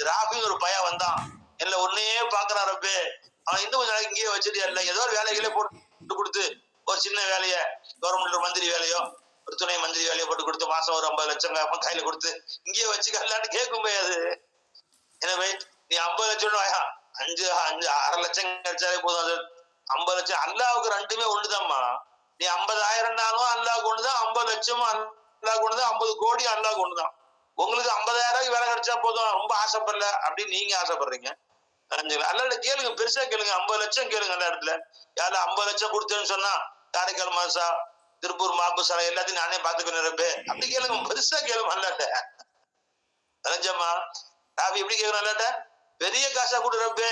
ராஃபி ஒரு பையன் வந்தான், இல்ல உன்னையே பாக்குறான் ரப்பே, அவன் இன்னும் கொஞ்சம் நாளைக்கு இங்கேயே வச்சுட்டு இல்ல ஏதோ ஒரு வேலைகளே போட்டு கொடுத்து ஒரு சின்ன வேலைய கவர்மெண்ட் மந்திரி வேலையோ ஒரு துணை மந்திரி வேலையை போட்டு கொடுத்து மாசம் ஒரு 50 லட்சம் கையில கொடுத்து இங்கேயே வச்சுக்கலான்னு கேட்கும் போய் அது எனவே நீ 50 லட்சம் வாயா 5 லட்சம் கிடைச்சாலே போதும். அது 50 லட்சம் அல்லாவுக்கு ரெண்டுமே ஒண்ணுதான்மா. நீ 50,000னாலும் அல்லாவுக்கு ஒண்ணுதான், 50 லட்சமும் அல்லாவுக்கு ஒண்ணுதான், 50 கோடி அல்லாவுக்கு ஒண்ணுதான். உங்களுக்கு 50,000 வேலை கிடைச்சா போதும், ரொம்ப ஆசைப்படல அப்படின்னு நீங்க ஆசைப்படுறீங்க. அல்லாட கேளுங்க, பெருசா கேளுங்க, 50 லட்சம் கேளுங்க. அந்த இடத்துல யாரும் 50 லட்சம் கொடுத்தேன்னு சொன்னா காரைக்கால் மாசா திருப்பூர் மாபுசா எல்லாத்தையும் நானே பாத்துக்கிறேன் அப்படி கேளுங்க, பெருசா கேளுங்க. அல்லாட்ட ரஞ்சம்மா ராவி எப்படி கேட்கணும்? அல்லாட்ட பெரிய காசா கொடுறப்பே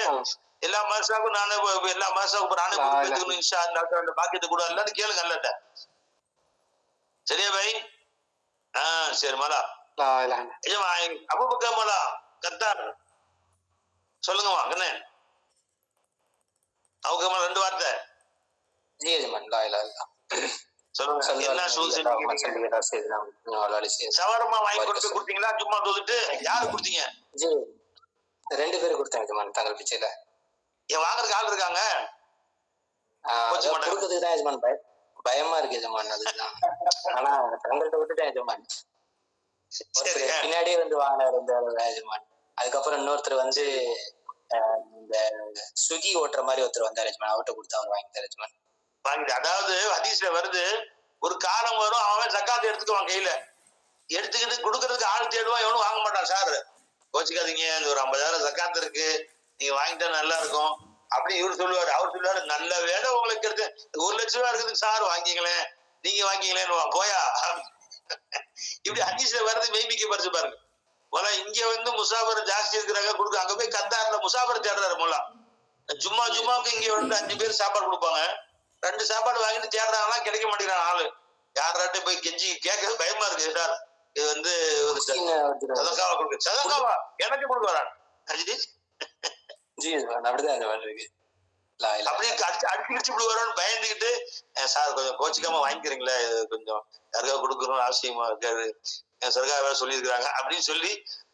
எல்லா மாசாவுக்கும் நானே எல்லா மாசாவுக்கும் நானே கொடுக்கணும் இன்ஷா அல்லாஹ் அந்த பாக்கியத்தை கூட அல்லான்னு கேளுங்க அல்லாட்ட. சரியா பாய்? சரி மலா அபூபக்கர் மலா கத்தார் சொல்லுங்கம்மா. கண்ணே அவங்க 2 வார்த்தை சொல்லுங்க. என்ன சவரமா வாங்கி கொடுத்து கொடுத்தீங்களா? சும்மா தோத்துட்டு யாரு கொடுத்தீங்க? 2 பேரும் கொடுத்தாங்க தங்கள் பிச்சையில. ஏன் வாங்குறதுக்கு ஆள் இருக்காங்க? கொடுக்கறதுக்குதான் எஜமான் பயமா இருக்கு எஜமான். அதுதான் ஆனா தங்கள்கிட்ட விட்டுட்டேன் எஜமான். பின்னாடியே வந்து வாங்கினார் எஜமான். அதுக்கப்புறம் இன்னொருத்தர் வந்து இந்த ஸ்விக்கி ஓட்டுற மாதிரி ஒருத்தர் வந்தார் எஜமான், அவர்கிட்ட கொடுத்து அவர் வாங்கிட்டார் எஜமான். வாங்கிட்டு அதாவது ஹதீஸ்ல வருது, ஒரு காலம் வரும் அவன் ஜக்காத்தை எடுத்துக்குவான், கையில எடுத்துக்கிட்டு கொடுக்கறதுக்கு ஆள் தேடுவான், எவனும் வாங்க மாட்டான். சார் கோச்சிக்காதீங்க, இந்த ஒரு 50,000 ஜக்காத்து இருக்கு, நீங்க வாங்கிட்டா நல்லா இருக்கும் அப்படின்னு இவரு சொல்லுவாரு. அவர் சொல்லுவாரு, நல்ல வேலை உங்களுக்கு எடுத்து 1 லட்சம் ரூபாய் இருக்குது சார், வாங்கிங்களேன் நீங்க வாங்கிங்களேன்னு போயா. இப்படி ஹதீஸ்ல வருது, மெய்மிக்க பறிச்சு பாருங்க. போல இங்க வந்து முசாபர் ஜாஸ்தி இருக்கிறாங்க கொடுக்க, அங்க போய் கத்தார்ல முசாபர் தேடுறாரு போல. ஜும்மாவுக்கு இங்க வந்து 5 பேர் சாப்பாடு கொடுப்பாங்க, 2 சாப்பாடு வாங்கிட்டு தேடுறாங்கன்னா கிடைக்க மாட்டேங்கிறாங்க ஆளு. யாராட்டும் போய் கெஞ்சி கேட்கறது பயமா இருக்கு சார். இது வந்து ஒரு மிஸ்கின் கொடுக்கு சதக்காவா எனக்கு கொடுக்க வரான் ஜி எஜமான் அப்படிதான் எஜமான் இருக்கு. அப்படியே அடிச்சு விடுவாரோன்னு பயந்துக்கிட்டு சார் கொஞ்சம் கோச்சிக்காம வாங்கிக்கிறீங்களா, இது கொஞ்சம் யாருக்காவது கொடுக்கணும் அவசியமா இருக்காது, சர்க்கார் வேற சொல்லியிருக்கிறாங்க அப்படின்னு சொல்லி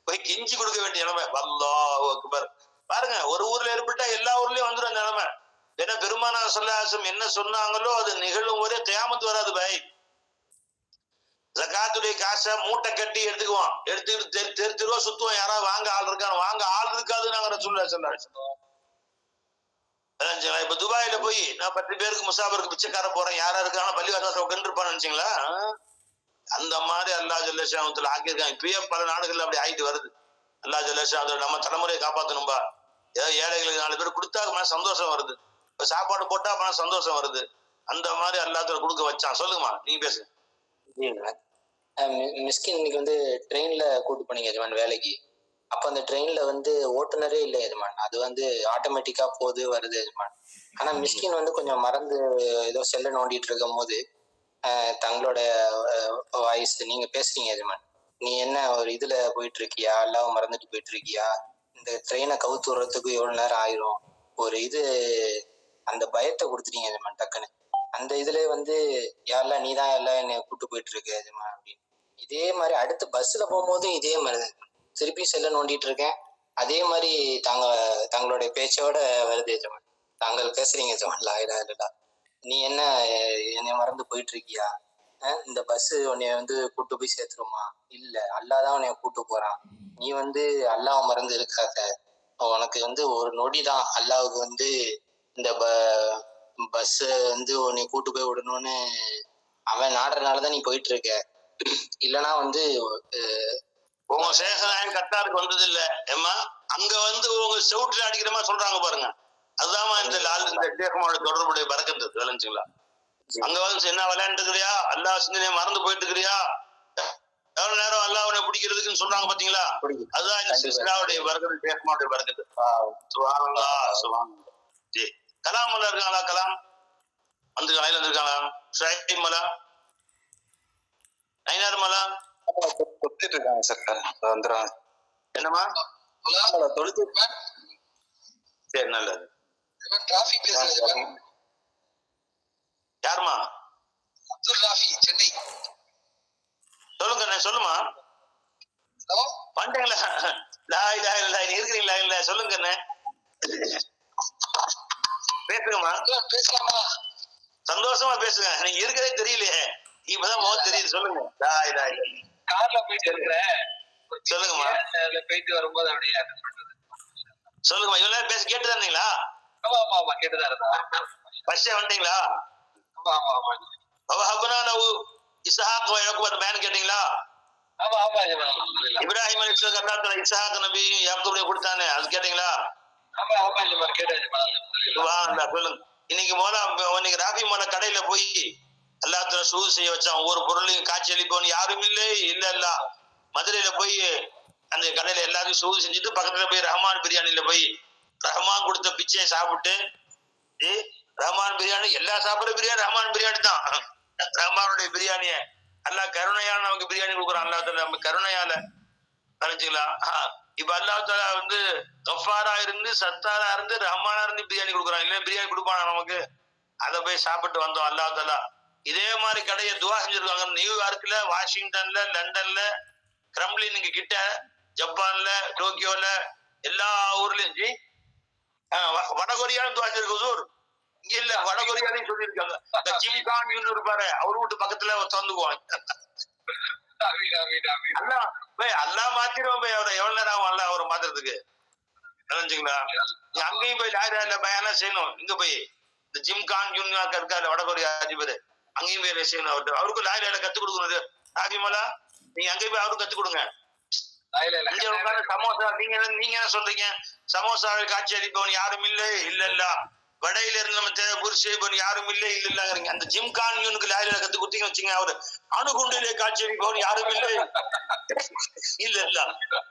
போய் கெஞ்சி கொடுக்க வேண்டிய நிலைமை. அல்லாஹ் அக்பர். பாருங்க, ஒரு ஊர்ல ஏற்பட்டா எல்லா ஊர்லயும் வந்துடும் அந்த நிலைமை. ஏன்னா பெருமானார் ஸல்லல்லாஹு அலைஹி வஸல்லம் என்ன சொன்னாங்களோ அது நிகழும் ஒரே கியாமத் வராது பாய். ஜகாத்துடைய காசை மூட்டை கட்டி எடுத்துக்குவான், எடுத்துக்கிட்டு தெரு தெருவா சுத்துவான், யாராவது வாங்க ஆள் இருக்காங்க, வாங்க ஆள் இருக்காது நாங்க ரசூலுல்லாஹி ஸல்லல்லாஹு அலைஹி வஸல்லம். இப்ப துபாயில போய் நான் 10 பேருக்கு முசாபருக்கு பிச்சைக்கார போறேன், யாரா இருக்காங்க பள்ளிவாசல் உட்காந்து இருப்பான்னு நினைச்சீங்களா? அந்த மாதிரி அல்லாஹ் ஜல்ல ஷானத்துல ஆக்கியிருக்காங்க. இப்பயே பல நாடுகள்ல அப்படி ஆயிட்டு வருது. அல்லாஹ் ஜல்ல ஷானத்துல நம்ம தலைமுறையை காப்பாத்தணும்பா. ஏதாவது ஏழைகளுக்கு 4 பேர் கொடுத்தா மன சந்தோஷம் வருது, இப்ப சாப்பாடு போட்டா மன சந்தோஷம் வருது. அந்த மாதிரி அல்லாஹ் கொடுக்க வச்சான். சொல்லுங்கம்மா, நீங்க பேசுங்க. மிஸ்கின் இன்னைக்கு வந்து ட்ரெயின்ல கூட்டு போனீங்க எஜமான் வேலைக்கு. அப்ப அந்த ட்ரெயின்ல வந்து ஓட்டுநரே இல்லை எஜமான், அது வந்து ஆட்டோமேட்டிக்கா போகுது வருது எஜமான். ஆனா மிஸ்கின் வந்து கொஞ்சம் மறந்து ஏதோ செல்ல நோண்டிட்டு இருக்கும் போது தங்களோட வாய்ஸ் நீங்க பேசுறீங்க எஜமான். நீ என்ன ஒரு இதுல போயிட்டு இருக்கியா, எல்லாம் மறந்துட்டு போயிட்டு இருக்கியா, இந்த ட்ரெயினை கவுத்து விடுறதுக்கு எவ்வளவு நேரம் ஆயிரும், ஒரு இது அந்த பயத்தை கொடுத்துட்டீங்க எஜமான் டக்குன்னு. அந்த இதுல வந்து யாரெல்லாம் நீதான் எல்லாம் என்னை கூட்டு போயிட்டு இருக்க எஜமான் அப்படின்னு. இதே மாதிரி அடுத்து பஸ்ல போகும்போதும் இதே மாதிரி திருப்பி செல்ல நோண்டிட்டு இருக்கேன். அதே மாதிரி தங்களுடைய பேச்சோட வருது எஜமான். தாங்கள் பேசுறீங்க எஜமான். இல்ல நீ என்ன என்னை மறந்து போயிட்டு இருக்கியா, இந்த பஸ் உன்னைய வந்து கூட்டு போய் சேர்த்துருமா, இல்ல அல்லாதான் உன்னைய கூட்டு போறான், நீ வந்து அல்லாஹ் மறந்து இருக்காத, உனக்கு வந்து ஒரு நொடிதான் அல்லாவுக்கு வந்து இந்த பஸ் வந்து உன்னை கூட்டு போய் விடணும்னு அவன் நாடுறதுனாலதான் நீ போயிட்டு இருக்க, இல்லனா வந்து உங்க சேகநாயகன் கத்தாருக்கு வந்தது இல்ல ஏமா, அங்க வந்து உங்க செவுட்டுல அடிக்கிற மாதிரி சொல்றாங்க பாருங்க. அதுதான் இந்த சேகமாவோட தொடர்புடைய பறக்கத்து விளைஞ்சுங்களா. அங்க வந்து என்ன விளையாண்டுக்கிறியா, அல்லா சிந்தனையை மறந்து போயிட்டு இருக்கிறியா, எவ்வளவு நேரம் அல்லா அவனை பிடிக்கிறதுக்குன்னு சொல்றாங்க பாத்தீங்களா. அதுதான் இந்த சிஸ்லாவுடைய பறக்கத்து, சேகமாவுடைய பறக்கத்து. சுப்ஹானல்லாஹ் சுப்ஹானல்லாஹ். ஜி கலாம் மலா இருக்காங்களா, கலாம் வந்து காலையில வந்திருக்காங்களா, ஷாஹிப் மலா, நைனார் மலா கொடுத்துட்டு இருக்காங்க சார், வந்துடுறாங்க. என்னமா தொழுது சரி நல்லது. ராஃபி பேசுறேன். யாருமா? அப்துல் ராஃபி, சென்னை. சொல்லுங்க, சொல்லுமா. ஹலோ வந்துட்டீங்களா? லாய் லாய் லாய் இருக்கிறீங்களா? இல்ல சொல்லுங்க, பேசுங்கம்மா. பேசலாமா? சந்தோஷமா பேசுங்க. நீங்க இருக்கிறதே தெரியலையே, இப்பதான் முகம் தெரியுது. சொல்லுங்க. லாய் லாய் கார்ல போயிட்டு இருக்கிறேன். சொல்லுங்கம்மா. போயிட்டு வரும்போது அப்படியே சொல்லுங்கம்மா. இவ்வளவு நேரம் பேச கேட்டுதான் இருந்தீங்களா? ஆமா ஆமா ஆமா கேட்டுதான் இருந்தா. ஃபர்ஸ்டே வந்துட்டீங்களா? ஆமா ஆமா ஆமா. அவஹபனா லஹு இஸ்ஹாக் வ யாக்கூப் அந்த பயான் கேட்டீங்களா? ஆமா ஆமா. இப்ராஹிம் அலைஹிஸ்ஸலாம் அல்லாஹ் இஸ்ஹாக் நபி யாக்கூப் கொடுத்தானே, அது கேட்டீங்களா? ஆமா ஆமா கேட்டேன். சொல்லுங்க. இன்னைக்கு இன்னைக்கு ராஃபி மோல கடையில போய் அல்லாஹ் சூது செய்ய வச்சான். ஒவ்வொரு பொருளையும் காட்சி அளிப்பவன் யாரும் இல்லை, இல்ல மதுரையில போய் அந்த கடையில எல்லாரும் சூது செஞ்சுட்டு பக்கத்துல போய் ரஹ்மான் பிரியாணியில போய் ரஹ்மான் கொடுத்த பிச்சையை சாப்பிட்டு, ரஹ்மான் பிரியாணி எல்லா சாப்பிடுற பிரியாணி ரஹ்மான் பிரியாணி தான். ரஹ்மானுடைய பிரியாணிய அல்லாஹ் கருணையால நமக்கு பிரியாணி கொடுக்குறான். அல்லாஹ் தாலா நம்ம கருணையால நினைச்சுக்கலாம். இப்ப அல்லாஹ் தாலா வந்து கஃபாரா இருந்து சத்தாரா இருந்து ரஹ்மானா இருந்து பிரியாணி கொடுக்குறான். இல்ல பிரியாணி கொடுப்பானா நமக்கு? அதை போய் சாப்பிட்டு வந்தோம். அல்லாஹ் தாலா இதே மாதிரி கடையை துவா செஞ்சிருக்காங்க. நியூயார்க்ல, வாஷிங்டன்ல, லண்டன்ல, கிரம்லினுக்கு கிட்ட, ஜப்பான்ல, டோக்கியோல, எல்லா ஊர்லயும் வடகொரியாலும் துவா செஞ்சிருக்கு. இங்க இல்ல, வடகொரியாலையும் சொல்லியிருக்காங்க. இந்த ஜிம்கான் இருப்பாரு, அவர் வீட்டு பக்கத்துல திறந்துக்குவாங்க. அல்லா மாத்திரம் போய் அவரை எவ்வளவு நேரம் ஆகும் அல்ல அவரை மாத்துறதுக்கு தெரிஞ்சுங்களா? அங்கேயும் போய் லாயிரா பயானா செய்யணும். இங்க போய் இந்த ஜிம்கான் யூனியார்க் இருக்காரு வடகொரியா அதிபர், அங்கேயும் போய் செய்யணும். அவருக்கு லாயிரா கத்துக் கொடுக்கணும். ராபிமலா நீங்க அங்கேயும் போய் அவருக்கு கத்துக் கொடுங்க. இங்க உட்காந்து சமோசா நீங்க என்ன சொல்றீங்க? சமோசாவை காட்சி அளிப்பவன் யாரும் இல்லை, இல்ல வடையில இருந்து நம்ம புரிசு செய்பவன் யாரும் இல்லை, இல்லங்கிறீங்க. அந்த ஜிம்கான் யூனுக்கு லாயிரா கத்து கொடுத்தீங்க வச்சுங்க, அவரு அணுகுண்டிலே காட்சி அளிப்பவன் யாரும் இல்லை, இல்ல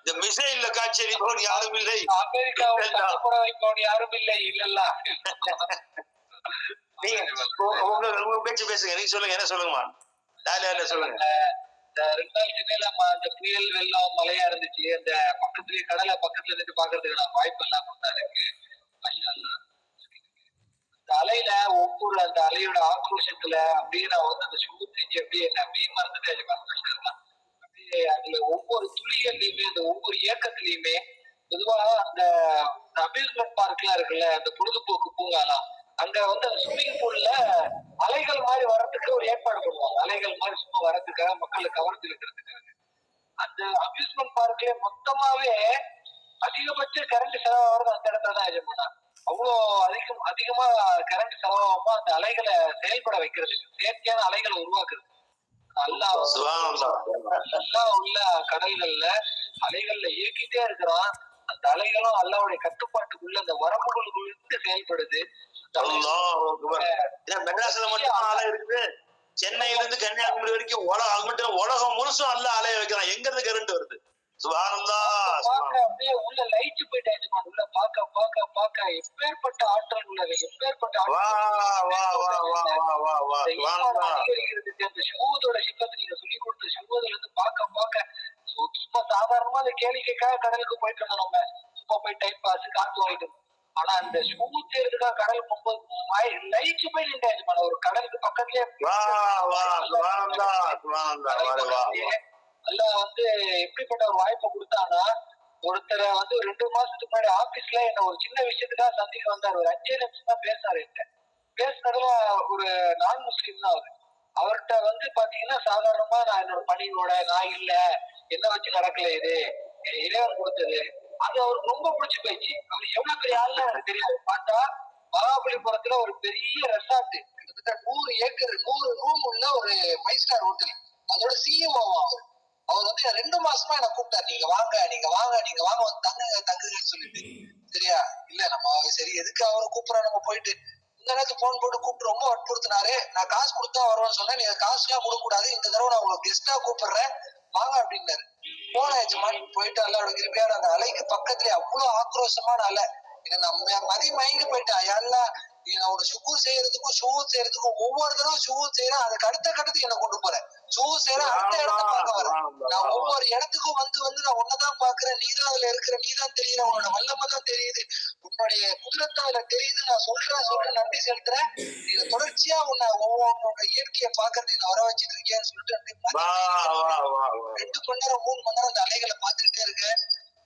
இந்த மிசைல்ல காட்சி அளிப்பவன் யாரும் இல்லை, யாரும் இல்லை, இல்ல நீங்க உங்க பேச்சு பேசுங்க. நீங்க சொல்லுங்க, என்ன சொல்லுங்கம்மா? லாயிரா சொல்லுங்க. இந்த 2 நாள் சென்னையில அந்த புயல் வெள்ளம் மழையா இருந்துச்சு. அந்த பக்கத்துலயே கடலை பக்கத்துல இருந்து பாக்குறதுக்கு நான் வாய்ப்பு எல்லாம் கொடுத்தாரு எனக்கு. அந்த அலையில ஒவ்வொரு அந்த அலையோட ஆக்ரோஷத்துல அப்படியே நான் வந்து அந்த ஷூ செஞ்சு அப்படியே என்ன அப்படியே மறந்துட்டேன். அப்படியே அதுல ஒவ்வொரு துளிகள்லயுமே அந்த ஒவ்வொரு இயக்கத்திலயுமே பொதுவா அந்த அம்யூஸ்மெண்ட் பார்க் எல்லாம் இருக்குல்ல, அந்த பொழுதுபோக்கு பூங்காலாம், அங்க வந்து அந்த ஸ்விம்மிங் பூல்ல அலைகள் மாதிரி வர்றதுக்கு ஒரு ஏற்பாடு பண்ணுவாங்க. அலைகள் மாதிரி சும்மா வர்றதுக்காக மக்களை கவர்ந்து இருக்கிறதுக்காக. அந்த அம்யூஸ்மெண்ட் பார்க்ல மொத்தமாவே அதிகபட்ச கரண்ட் செலவாகிறது அந்த இடத்துல தான் எஜமானா. அவ்வளோ அதிகமா கரண்ட் செலவாகாம அந்த அலைகளை செயல்பட வைக்கிறது, செயற்கையான அலைகளை உருவாக்குறது. நல்லா உள்ள கடல்கள்ல அலைகள்ல இயக்கிட்டே இருக்கிறான். அந்த அலைகளும் அல்லாவுடைய கட்டுப்பாட்டுக்குள்ள அந்த வரம்புகளுக்குள்ள செயல்படுது. மெட்ராஸ்ல மட்டும் அலை இருக்குது, சென்னையில இருந்து கன்னியாகுமரி வரைக்கும் உலகம் முழுசும் அல்ல அலைய வைக்கிறான். எங்க இருந்து கரண்ட் வருது? அப்படியே உள்ள லைட் போயிட்டாச்சு. உள்ள பாக்க எப்பேற்பட்ட ஆற்றல் உள்ளது, எப்பேற்பட்ட அதிகரிக்கிறதுக்கு அந்த ஷூதோட சிப்பத்தை நீங்க சொல்லி கொடுத்த ஷூதுல இருந்து பாக்க சும்மா சாதாரணமா அந்த கேளிக்கைக்காக கடலுக்கு போயிட்டு இருந்தோம். நம்ம சும்மா போய் டைம் பாஸ் காத்து வாங்கிட்டு. ஆனா அந்த ஷூ தேர்றதுக்காக கடல் போகும்போது லைட் போய் நின்றாச்சு. ஒரு கடலுக்கு பக்கத்துலயே அல்ல வந்து எப்படிப்பட்ட ஒரு வாய்ப்பை கொடுத்தானா, ஒருத்தரை வந்து 2 மாசத்துக்கு முன்னாடி ஆபீஸ்ல என்ன ஒரு சின்ன விஷயத்துக்காக சந்திக்க வந்தார். ஒரு 5 நிமிஷம் தான் பேசினாரு. பேசினதுல ஒரு நான் முஸ்லீம் தான் அவரு. அவர்கிட்ட வந்து பாத்தீங்கன்னா சாதாரணமா நான் என்னோட பணியோட நான் இல்ல, என்ன வச்சு நடக்கல, இது இறைவன் கொடுத்தது, அது அவருக்கு ரொம்ப பிடிச்சு போயிடுச்சு. அவர் எவ்வளவு பெரிய ஆள்னு எனக்கு தெரியாது. பார்த்தா மகாபலிபுரத்துல ஒரு பெரிய ரெசார்ட், கிட்டத்தட்ட 100 ஏக்கர் 100 ரூம் உள்ள ஒரு 5 ஸ்டார் ஹோட்டல், அதோட சிஎம்ஓ அவர் வந்து 2 மாசமா என்ன கூப்பிட்டாரு. நீங்க வாங்க வந்து தங்குங்கன்னு சொல்லிட்டு. சரியா இல்ல நம்ம சரி எதுக்கு அவரை கூப்பிடுறோம், நம்ம போயிட்டு இந்த நேரத்துக்கு போன் போட்டு கூப்பிட்டு ரொம்ப வற்புறுத்தினாரு. நான் காசு கொடுத்தா வருவேன்னு சொன்னேன். நீங்க காசு எல்லாம் கொடுக்க கூடாது, இந்த தடவை நான் உங்களுக்கு கெஸ்டா கூப்பிடுறேன் வாங்க அப்படின்னாரு. போனாச்சுமா போயிட்டு அல்லாவோட கிருபையால அந்த அலைக்கு பக்கத்துல அவ்வளவு ஆக்ரோஷமான அலை. நான் மயங்கி போயிட்டேன். எல்லாம் ஒரு ஷூ செய்யறதுக்கும் ஒவ்வொரு தடவை ஷூ செய்யறேன். அதுக்கு அடுத்த கட்டத்துக்கு என்ன கொண்டு போறேன். ஷூ செய்யறேன், அடுத்த இடத்த பார்க்க வரேன். நான் ஒவ்வொரு இடத்துக்கும் வந்து நான் உன்னதான் பாக்குறேன். நீதான் அதுல இருக்கிற, நீதான் தெரியுற, உன்னோட வல்லமை தான் தெரியுது, உன்னுடைய குதிரத்தை அதுல தெரியுது. நான் சொல்றேன் நன்றி செலுத்துறேன். நீங்க தொடர்ச்சியா ஒவ்வொரு இயற்கையை பாக்குறது நான் வர வச்சுட்டு இருக்கேன்னு சொல்லிட்டு 2 மணி நேரம் 3 மணி நேரம் அந்த அலைகளை பார்த்துக்கிட்டே இருக்கேன்.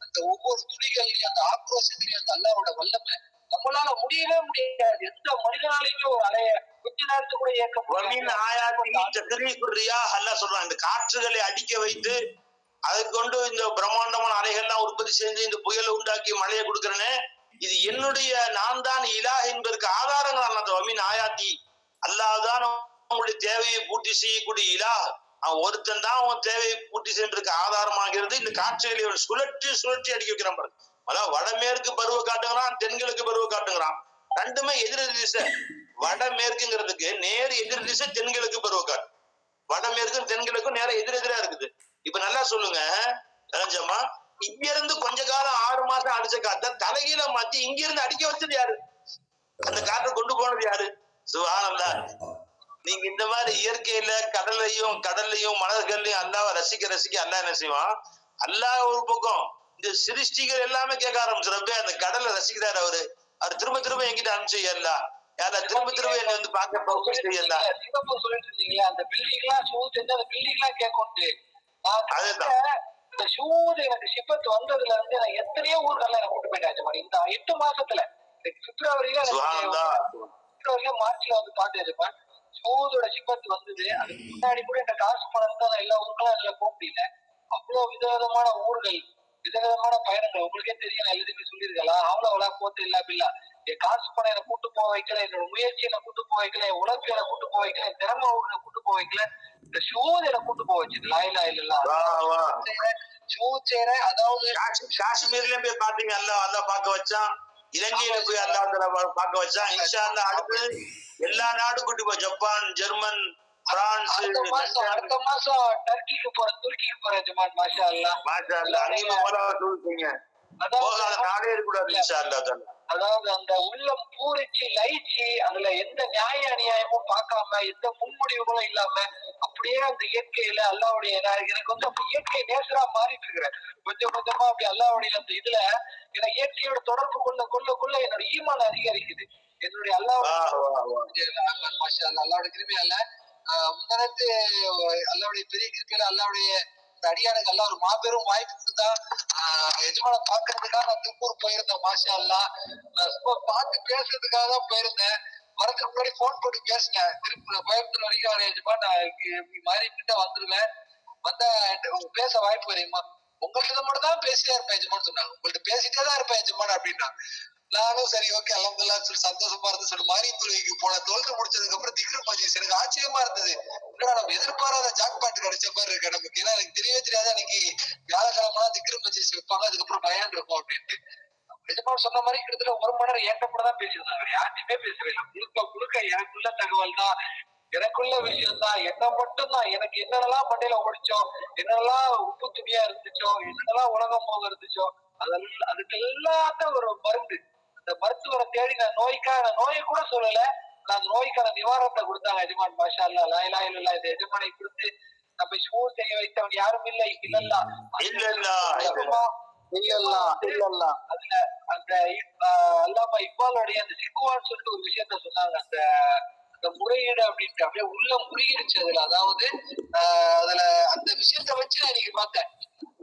அந்த ஒவ்வொரு துளிகளையும் அந்த ஆக்ரோஷத்திலையும் அந்த அல்லாவோட வல்லமை நம்மளால முடியவே முடியாது. எந்த மனிதனாலையுமே ஒரு அலைய கொஞ்ச நேரத்துக்கு கூட இயக்க சொல்றாங்க. இந்த காற்றுகளை அடிக்க வைத்து அதை கொண்டு இந்த பிரம்மாண்டமான அலைகள்லாம் உற்பத்தி செஞ்சு இந்த புயலை உண்டாக்கி மழையை கொடுக்கறேன்னு, இது என்னுடைய நான் தான் இலா என்பதற்கு ஆதாரங்கள் அந்த வமீன் ஆயாத்தி. அல்லாஹ்தான் உங்களுடைய தேவையை பூர்த்தி செய்யக்கூடிய இலா, அவன் ஒருத்தன் தான் அவன் தேவையை பூர்த்தி செய்யறதுக்கு ஆதாரமாகிறது. இந்த காற்றுகளை சுழற்றி அடிக்க வைக்கிறான் பாருங்க. அதான் வடமேற்கு பருவ காட்டுங்கிறான், தென்கிழக்கு பருவ காட்டுங்கிறான். ரெண்டுமே எதிர் திசை. வடமேற்குங்கிறதுக்கு நேர் எதிர் திசை தென்கிழக்கு பருவ காட்டு. வடமேற்கும் தென்கிழக்கும் நேரம் எதிரெதிரா இருக்குது. இப்ப நல்லா சொல்லுங்க ரஞ்சம்மா, இங்க இருந்து கொஞ்ச காலம் 6 மாசம் அடிச்ச காத்த தலைகீழ மாத்தி இங்க இருந்து அடிக்க வச்சது யாரு? அந்த காற்றை கொண்டு போனது யாரு? சுப்ஹானல்லாஹ். நீங்க இந்த மாதிரி இயற்கையில கடல்லையும் மலர்கள்லையும் அல்லாஹ்வை ரசிக்க அல்லாஹ் என்ன செய்வான்? அல்லாஹ் ஒரு பக்கம் இந்த சிருஷ்டிகள் எல்லாமே கேட்க ஆரம்பிச்சிருப்ப அந்த கடலை ரசிக்கிறாரு அவரு திரும்ப என்கிட்ட அனுப்பிச்சு திரும்ப என்ன வந்து பார்க்க சிங்கப்பூர் சொல்லிட்டு இருந்தீங்களா, அந்த பில்டிங் எல்லாம் ஷூ செஞ்சு அந்த பில்டிங் எல்லாம் கேட்கொண்டு இந்த ஷூ எனக்கு ஷிப்பத் வந்ததுல இருந்து நான் எத்தனையோ ஊர்கள்ல எனக்கு கூட்டு போயிட்டாச்சு. இந்த 8 மாசத்துல பிப்ரவரியில மார்ச்ல வந்து பாத்து ஷூதோட ஷிப்பத் வந்தது. அதுக்கு முன்னாடி கூட இந்த காசு பணம் தான் எல்லா ஊருக்கும் அதுல போக முடியல. அவ்வளவு விதவிதமான ஊர்கள், விதவிதமான பயணங்கள். உங்களுக்கே தெரியும், எல்லாத்தையுமே சொல்லியிருக்கலாம். அவ்வளவு போத்து இல்ல அப்படில்ல. என் காசு பணம் என்ன கூட்டு போக வைக்கல, என்னோட முயற்சி என்ன கூட்டு போக வைக்கல, என் உழைப்பு என்ன கூட்டு போக வைக்கல, என் திறமை என்ன கூட்டு போக வைக்கல. இந்த ஷூத் என்ன கூட்டு போக வச்சது லாயிலா இல்ல ஷூ செய்யற. அதாவது காஷ்மீர்லயும் போய் பாத்தீங்க, அல்லா பார்க்க வச்சான். இலங்கையில போய் அல்லாஹ் பார்க்க வச்சான். இன்ஷா அல்லாஹ் அடுத்து எல்லா நாடும் கூட்டி போ. Japan, German, France. அடுத்த மாசம் துருக்கிக்கு போறேன் ஜமான். மாஷா அல்லாஹ் மாஷா அல்லாஹ். அங்கேயும் போலாங்க. நாடே இருக்கக்கூடாது இன்ஷா அல்லாஹ். அதாவது அந்த உள்ளம் பூரிச்சு லயிச்சு அதுல எந்த நியாய அநியாயமும் பார்க்காம எந்த முன்முடிவுகளும் இல்லாம அப்படி அப்படியே அந்த இயற்கையில அல்லாவுடைய எனக்கு வந்து அப்ப இயற்கை நேசரா மாறிட்டு இருக்கிறேன். கொஞ்சம் கொஞ்சமா அப்படி அல்லாவுடைய அந்த இதுல எனக்கு இயற்கையோட தொடர்பு கொள்ள என்னோட ஈமான் அதிகரிக்குது. என்னுடைய அல்லாவுடைய கிருபையால முந்தனத்து அல்லாவுடைய பெரிய கிருபையில அல்லாவுடைய அடியானுக்கு எல்லாம் ஒரு மாபெரும் வாய்ப்பு கொடுத்தா எஜமான பாக்குறதுக்காக நான் திருப்பூர் போயிருந்தேன். மாஷா அல்லா நான் சும்மா பார்த்து பேசுறதுக்காக தான் போயிருந்தேன். வரதுக்கு முன்னாடி போன் போட்டு பேசினேன். கோயம்புத்தூர் வரைக்கும் வர எஜமா நான் மாறிட்டு வந்துருவேன், வந்தா பேச வாய்ப்பு வரையுமா உங்கள்கிட்ட மட்டும் தான் பேசிட்டே இருப்பேன் எஜமான்னு சொன்னாங்க. உங்கள்கிட்ட பேசிட்டே தான் இருப்பேன் எஜமான் அப்படின்னா. நானும் சரி ஓகே அல்ஹம்துலில்லாஹ் சொல்லி சந்தோஷமா இருந்து சொல்லி மாரியத்துறைக்கு போன 12th முடிச்சதுக்கு அப்புறம் திக்ரு மஜ்லிஸ் எனக்கு ஆச்சரியமா இருந்தது. என்னடா நம்ம எதிர்பாராத ஜாக்பாட் கிடைச்ச மாதிரி இருக்கு நமக்கு. ஏன்னா எனக்கு தெரியவே தெரியாத அன்னைக்கு வியாழக்கிழமை திக்ரு மஜ்லிஸ் வைப்பாங்க, அதுக்கப்புறம் பயான் இருக்கும் அப்படின்ட்டு. எஜமான் சொன்ன மாதிரி கிட்டத்தட்ட 1 மணி நேரம் என்கிட்ட கூட தான் பேசியிருந்தாங்க, யார்கிட்டயுமே பேசவே இல்லை. முழுக்க எனக்குள்ள தகவல் தான், எனக்குள்ள விஷயம் தான், என்ன மட்டும் தான். எனக்கு என்னென்னலாம் மண்டையில ஓடிச்சோ, என்னென்னலாம் உப்பு துணியா இருந்துச்சோ, என்னென்னலாம் உலகம் போக இருந்துச்சோ, அதெல்லாம் அதுக்கு எல்லாத்தையும் ஒரு மருந்து. அந்த மருத்துவரை தேடி நான் நோயை கூட சொல்லல, நான் அந்த நோய்க்கான நிவாரணத்தை கொடுத்தாங்க எஜமான். மாஷா அல்லா லா இலாஹ இல்லல்லாஹ். இந்த எஜமானை கொடுத்து நம்ம ஷூர் செய்ய வைத்தவன் யாரும் இல்லை. இல்லல்லா அதுல அந்த அல்லாமா இக்பாலுடைய அந்த சிக்குவான்னு சொல்லிட்டு ஒரு விஷயத்த சொன்னாங்க. அந்த முறையீடு அப்படின்ட்டு அப்படியே உள்ள முறியிருச்சு அதுல. அதாவது அதுல அந்த விஷயத்த வச்சு நான் இன்னைக்கு பார்த்தேன்.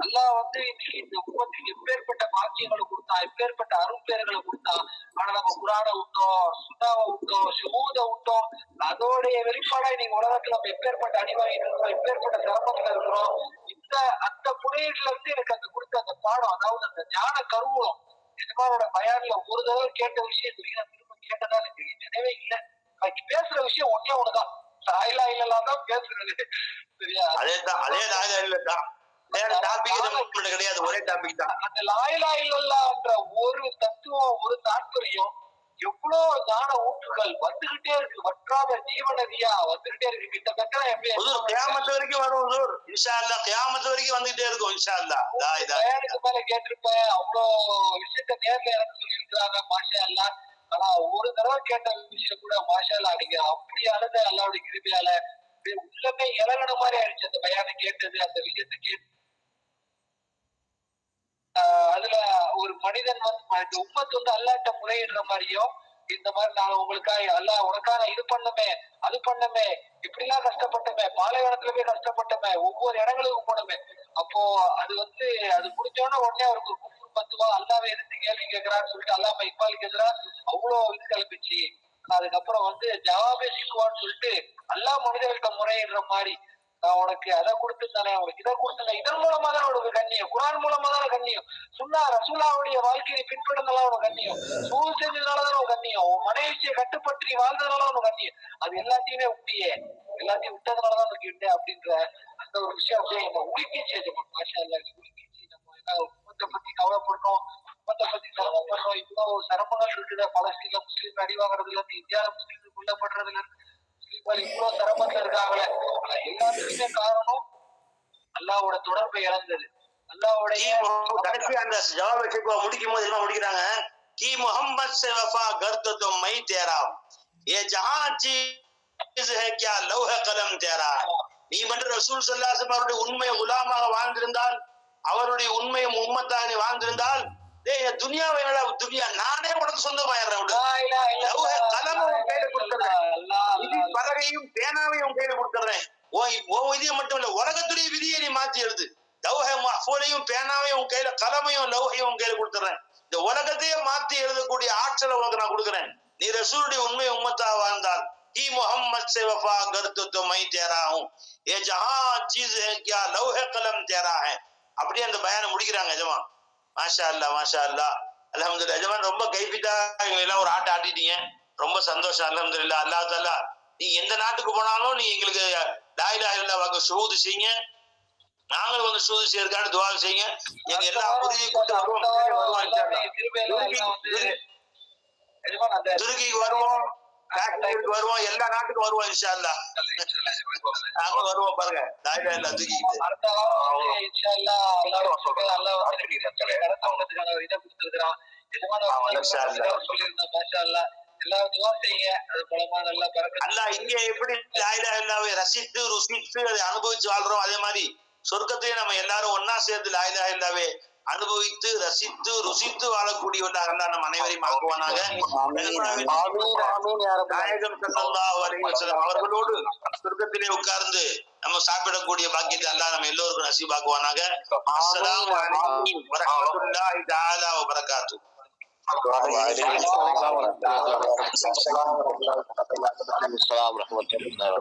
அல்லாஹ் வந்து இன்னைக்கு இந்த உம்மத்துக்கு எப்பேற்பட்ட பாக்கியங்களை கொடுத்தான், எப்பேற்பட்ட அரும்பேர்களை கொடுத்தான். ஆனா நம்ம குரானை விட்டோம், சுண்ணாவை விட்டோம், ஷுஹூதை விட்டோம். அதோடைய வெளிப்பாடா இன்னைக்கு உலகத்துல நம்ம எப்பேற்பட்ட அடிவாங்கிட்டு இருக்கிறோம், எப்பேற்பட்ட சிரமத்துல இருக்கிறோம். அந்த முறையீடுல இருந்து எனக்கு அந்த கொடுத்த அந்த பாடம், அதாவது அந்த ஞான கருவூலம் எஜமானோட பயான்ல ஒரு தடவை கேட்ட விஷயம் திரும்ப கேட்டதா எனக்கு நினைவே இல்லை. பேசுற விஷயம் ஒண்ணுதான், லாயிலா இல்லலாம் தான் பேசுறது. சரியா? கிடையாது, ஒரே டாபிக் தான். அந்த லாயிலா இல்லல்லான்ற ஒரு தத்துவம், ஒரு தாற்பயம் எவ்வளவு ஞான ஊற்றுகள் வந்துகிட்டே இருக்கு, வற்றாத ஜீவநதியா வந்துகிட்டே இருக்கு. கிட்டத்தட்ட கியாமத்து வரைக்கும் வரும் இன்ஷா அல்லாஹ், கியாமத்து வரைக்கும் வந்துகிட்டே இருக்கும் இன்ஷா அல்லாஹ். மேல கேட்டிருப்பேன், அவ்வளவு விஷயத்த நேர்ல எனக்கு சொல்லியிருக்கிறாங்க மாஷா அல்லாஹ். ஆனா ஒரு தடவை கேட்ட விஷயம் கூட மாஷா அல்லாஹ் நீங்க அப்படி அழுத அல்லாவுடைய கிருபையால உள்ளமே இலகன மாதிரி ஆயிடுச்சு. அந்த பயானை கேட்டது, அந்த விஷயத்த கேட்டு அதுல ஒரு மனிதன் வந்து உம்மத்து வந்து அல்லாட்ட முறையிடுற மாதிரியும், இந்த மாதிரி நாங்க உங்களுக்காக அல்லாஹ் உனக்காக இது பண்ணமே அது பண்ணமே இப்படி எல்லாம் கஷ்டப்பட்டமே, பாலைவனத்துல போய் கஷ்டப்பட்டமே, ஒவ்வொரு இடங்களுக்கும் போனமே. அப்போ அது வந்து அது முடிஞ்சோன்னா உடனே அவருக்கு குஃப்ர் பத்துவா அல்லாவே எதிர்த்து கேள்வி கேட்கிறான்னு சொல்லிட்டு அல்லாம இக்பாலுக்கு எதிரா அவ்வளவு இது கிளம்பிச்சு. அதுக்கப்புறம் வந்து ஜவாபே சிக்குவான்னு சொல்லிட்டு அல்லா மனிதர்கிட்ட முறையிடுற மாதிரி, நான் உனக்கு அதை கொடுத்துருந்தானே, உனக்கு இதை கொடுத்துருந்தேன், இதன் மூலமா தான் உனக்கு கண்ணியம், குரான் மூலமா தானே கண்ணியம், சுன்னா ரசூலாவுடைய வாழ்க்கையை பின்பற்றதுனால உனக்கு கண்ணியம், சூழ் செஞ்சதுனாலதான் உனக்கு கண்ணியம், உன் மனைவியை கட்டுப்பற்றி வாழ்ந்ததுனால உனக்கு கண்ணியம், அது எல்லாத்தையுமே விட்டியே, எல்லாத்தையும் விட்டதுனாலதான் உனக்கு விட்டேன் அப்படின்ற அந்த ஒரு விஷயம் அப்படியே என்ன உலுக்கிச்சு. மாஷா அல்லாஹ் உலுக்கிச்சு. நம்ம என்ன உம்மத்தை பத்தி கவலைப்படுறோம், உம்மத்தை பத்தி சிரமப்படுறோம், இவ்வளவு சிரமங்கள் இருக்குது. பலஸ்தீன்ல முஸ்லீம் அடி வாங்குறதுல இருந்து, இந்தியாவில முஸ்லீம் கொல்லப்படுறதுல இருந்து, இவ்வளவு சிரமத்துல இருக்காங்களே, எல்லாத்துக்குமே காரணம் அல்லாவோட தொடர்பை இழந்தது. அல்லாவுடைய கடைசி அந்த ஜவாப் முடிக்கும் போது என்ன முடிக்கிறாங்க, கி முஹம்மத் से वफा कर तो तुम मैं तेरा ये जहां चीज है क्या लौह कलम तेरा. நீ மட்டும் ரசூல் ஸல்லல்லாஹு அலைஹி வஸல்லம் அவருடைய உண்மை குலாமாக வாழ்ந்திருந்தால், அவருடைய உண்மை உம்மத்தாக நீ வாழ்ந்திருந்தால், துனியாவை என்னடா துனியா நானே உனக்கு சொந்தமாயிடுறேன். பலகையும் பேனாவையும் கையில கொடுத்துறேன். இதையும் மட்டும் இல்ல, உலகத்துடைய விதியை நீ மாத்தி எழுது. லௌஹையும் பேனாவையும் கையில, கலமையும் லௌஹையும் கையில கொடுத்துறேன். இந்த உலகத்தையே மாத்தி எழுதக்கூடிய ஆற்றலை உனக்கு நான் கொடுக்குறேன். நீ ரசூலுடைய உண்மை உம்மத்தாக வாழ்ந்தால், की मोहम्मद से वफा कर तो मैं तेरा हूं, ये जहां चीज है क्या लौह कलम तेरा है. அப்படியே அந்த பயானை முடிக்கிறாங்க எஜமா. மாஷா அல்லாஹ் மாஷா அல்லாஹ் அல்ஹம்துலில்லாஹ். எஜமா ரொம்ப கைப்பிட்டா எல்லாம் ஒரு ஆட்ட ஆட்டிட்டீங்க, ரொம்ப சந்தோஷம். அல்ஹம்துலில்லாஹ். அல்லாஹ் தஆலா நீ எந்த நாட்டுக்கு போனாலும் நீ எங்களுக்கு லா இலாஹ இல்லல்லாஹ் வாக்கு ஷுஹூத் செய்யுங்க, நாங்களும் வந்து ஷுஹூத் செய்யறதுக்கான துஆ செய்யுங்க. எங்க எல்லா உறுதியை கொண்டு வருவோம், துருக்கிக்கு வருவோம், காஷ்மீருக்கு வருவோம், எல்லா நாட்டுக்கும் வருவோம் இன்ஷா அல்லாஹ். நாங்க வருவோம் பாருங்க, லா இலாஹ இல்லல்லாஹ் தூக்கிட்டு அடுத்த வாரம் இன்ஷா அல்லாஹ் அல்லாஹ் இதை கொடுத்திருக்கிறான். சொல்லியிருந்தேன் மாஷா அல்லாஹ். எல்லா துவா செய்யுங்க, அது மூலமா நல்லா பறக்க. அல்லாஹ் இங்க எப்படி லா இலாஹ இல்லல்லாஹ்வை ரசித்து ருசித்து அதை அனுபவிச்சு வாழ்றோம், அதே மாதிரி சொர்க்கத்திலே நம்ம எல்லாரும் ஒன்னா சேர்ந்து லா இலாஹ இல்லல்லாஹ்வை அனுபவித்து ரசித்து ருசித்து வாழக்கூடியவர்களாக அல்லாஹ் நம்ம அனைவரையும் ஆக்குவானாக. நாயகம் ஸல்லல்லாஹு அலைஹி வஸல்லம் அவர்களோடு சொர்க்கத்திலே உட்கார்ந்து நம்ம சாப்பிடக்கூடிய பாக்கியத்தை அல்லாஹ் நம்ம எல்லோருக்கும் நசீபாக்குவானாக. அஸ்ஸலாமு அலைக்கும் வரஹ்மத்துல்லாஹி தஆலா வ பரகாத்துஹு. வலைக்கும் ஸலாம் வரஹ்மத்துல்லாஹி வபரகாத்துஹு.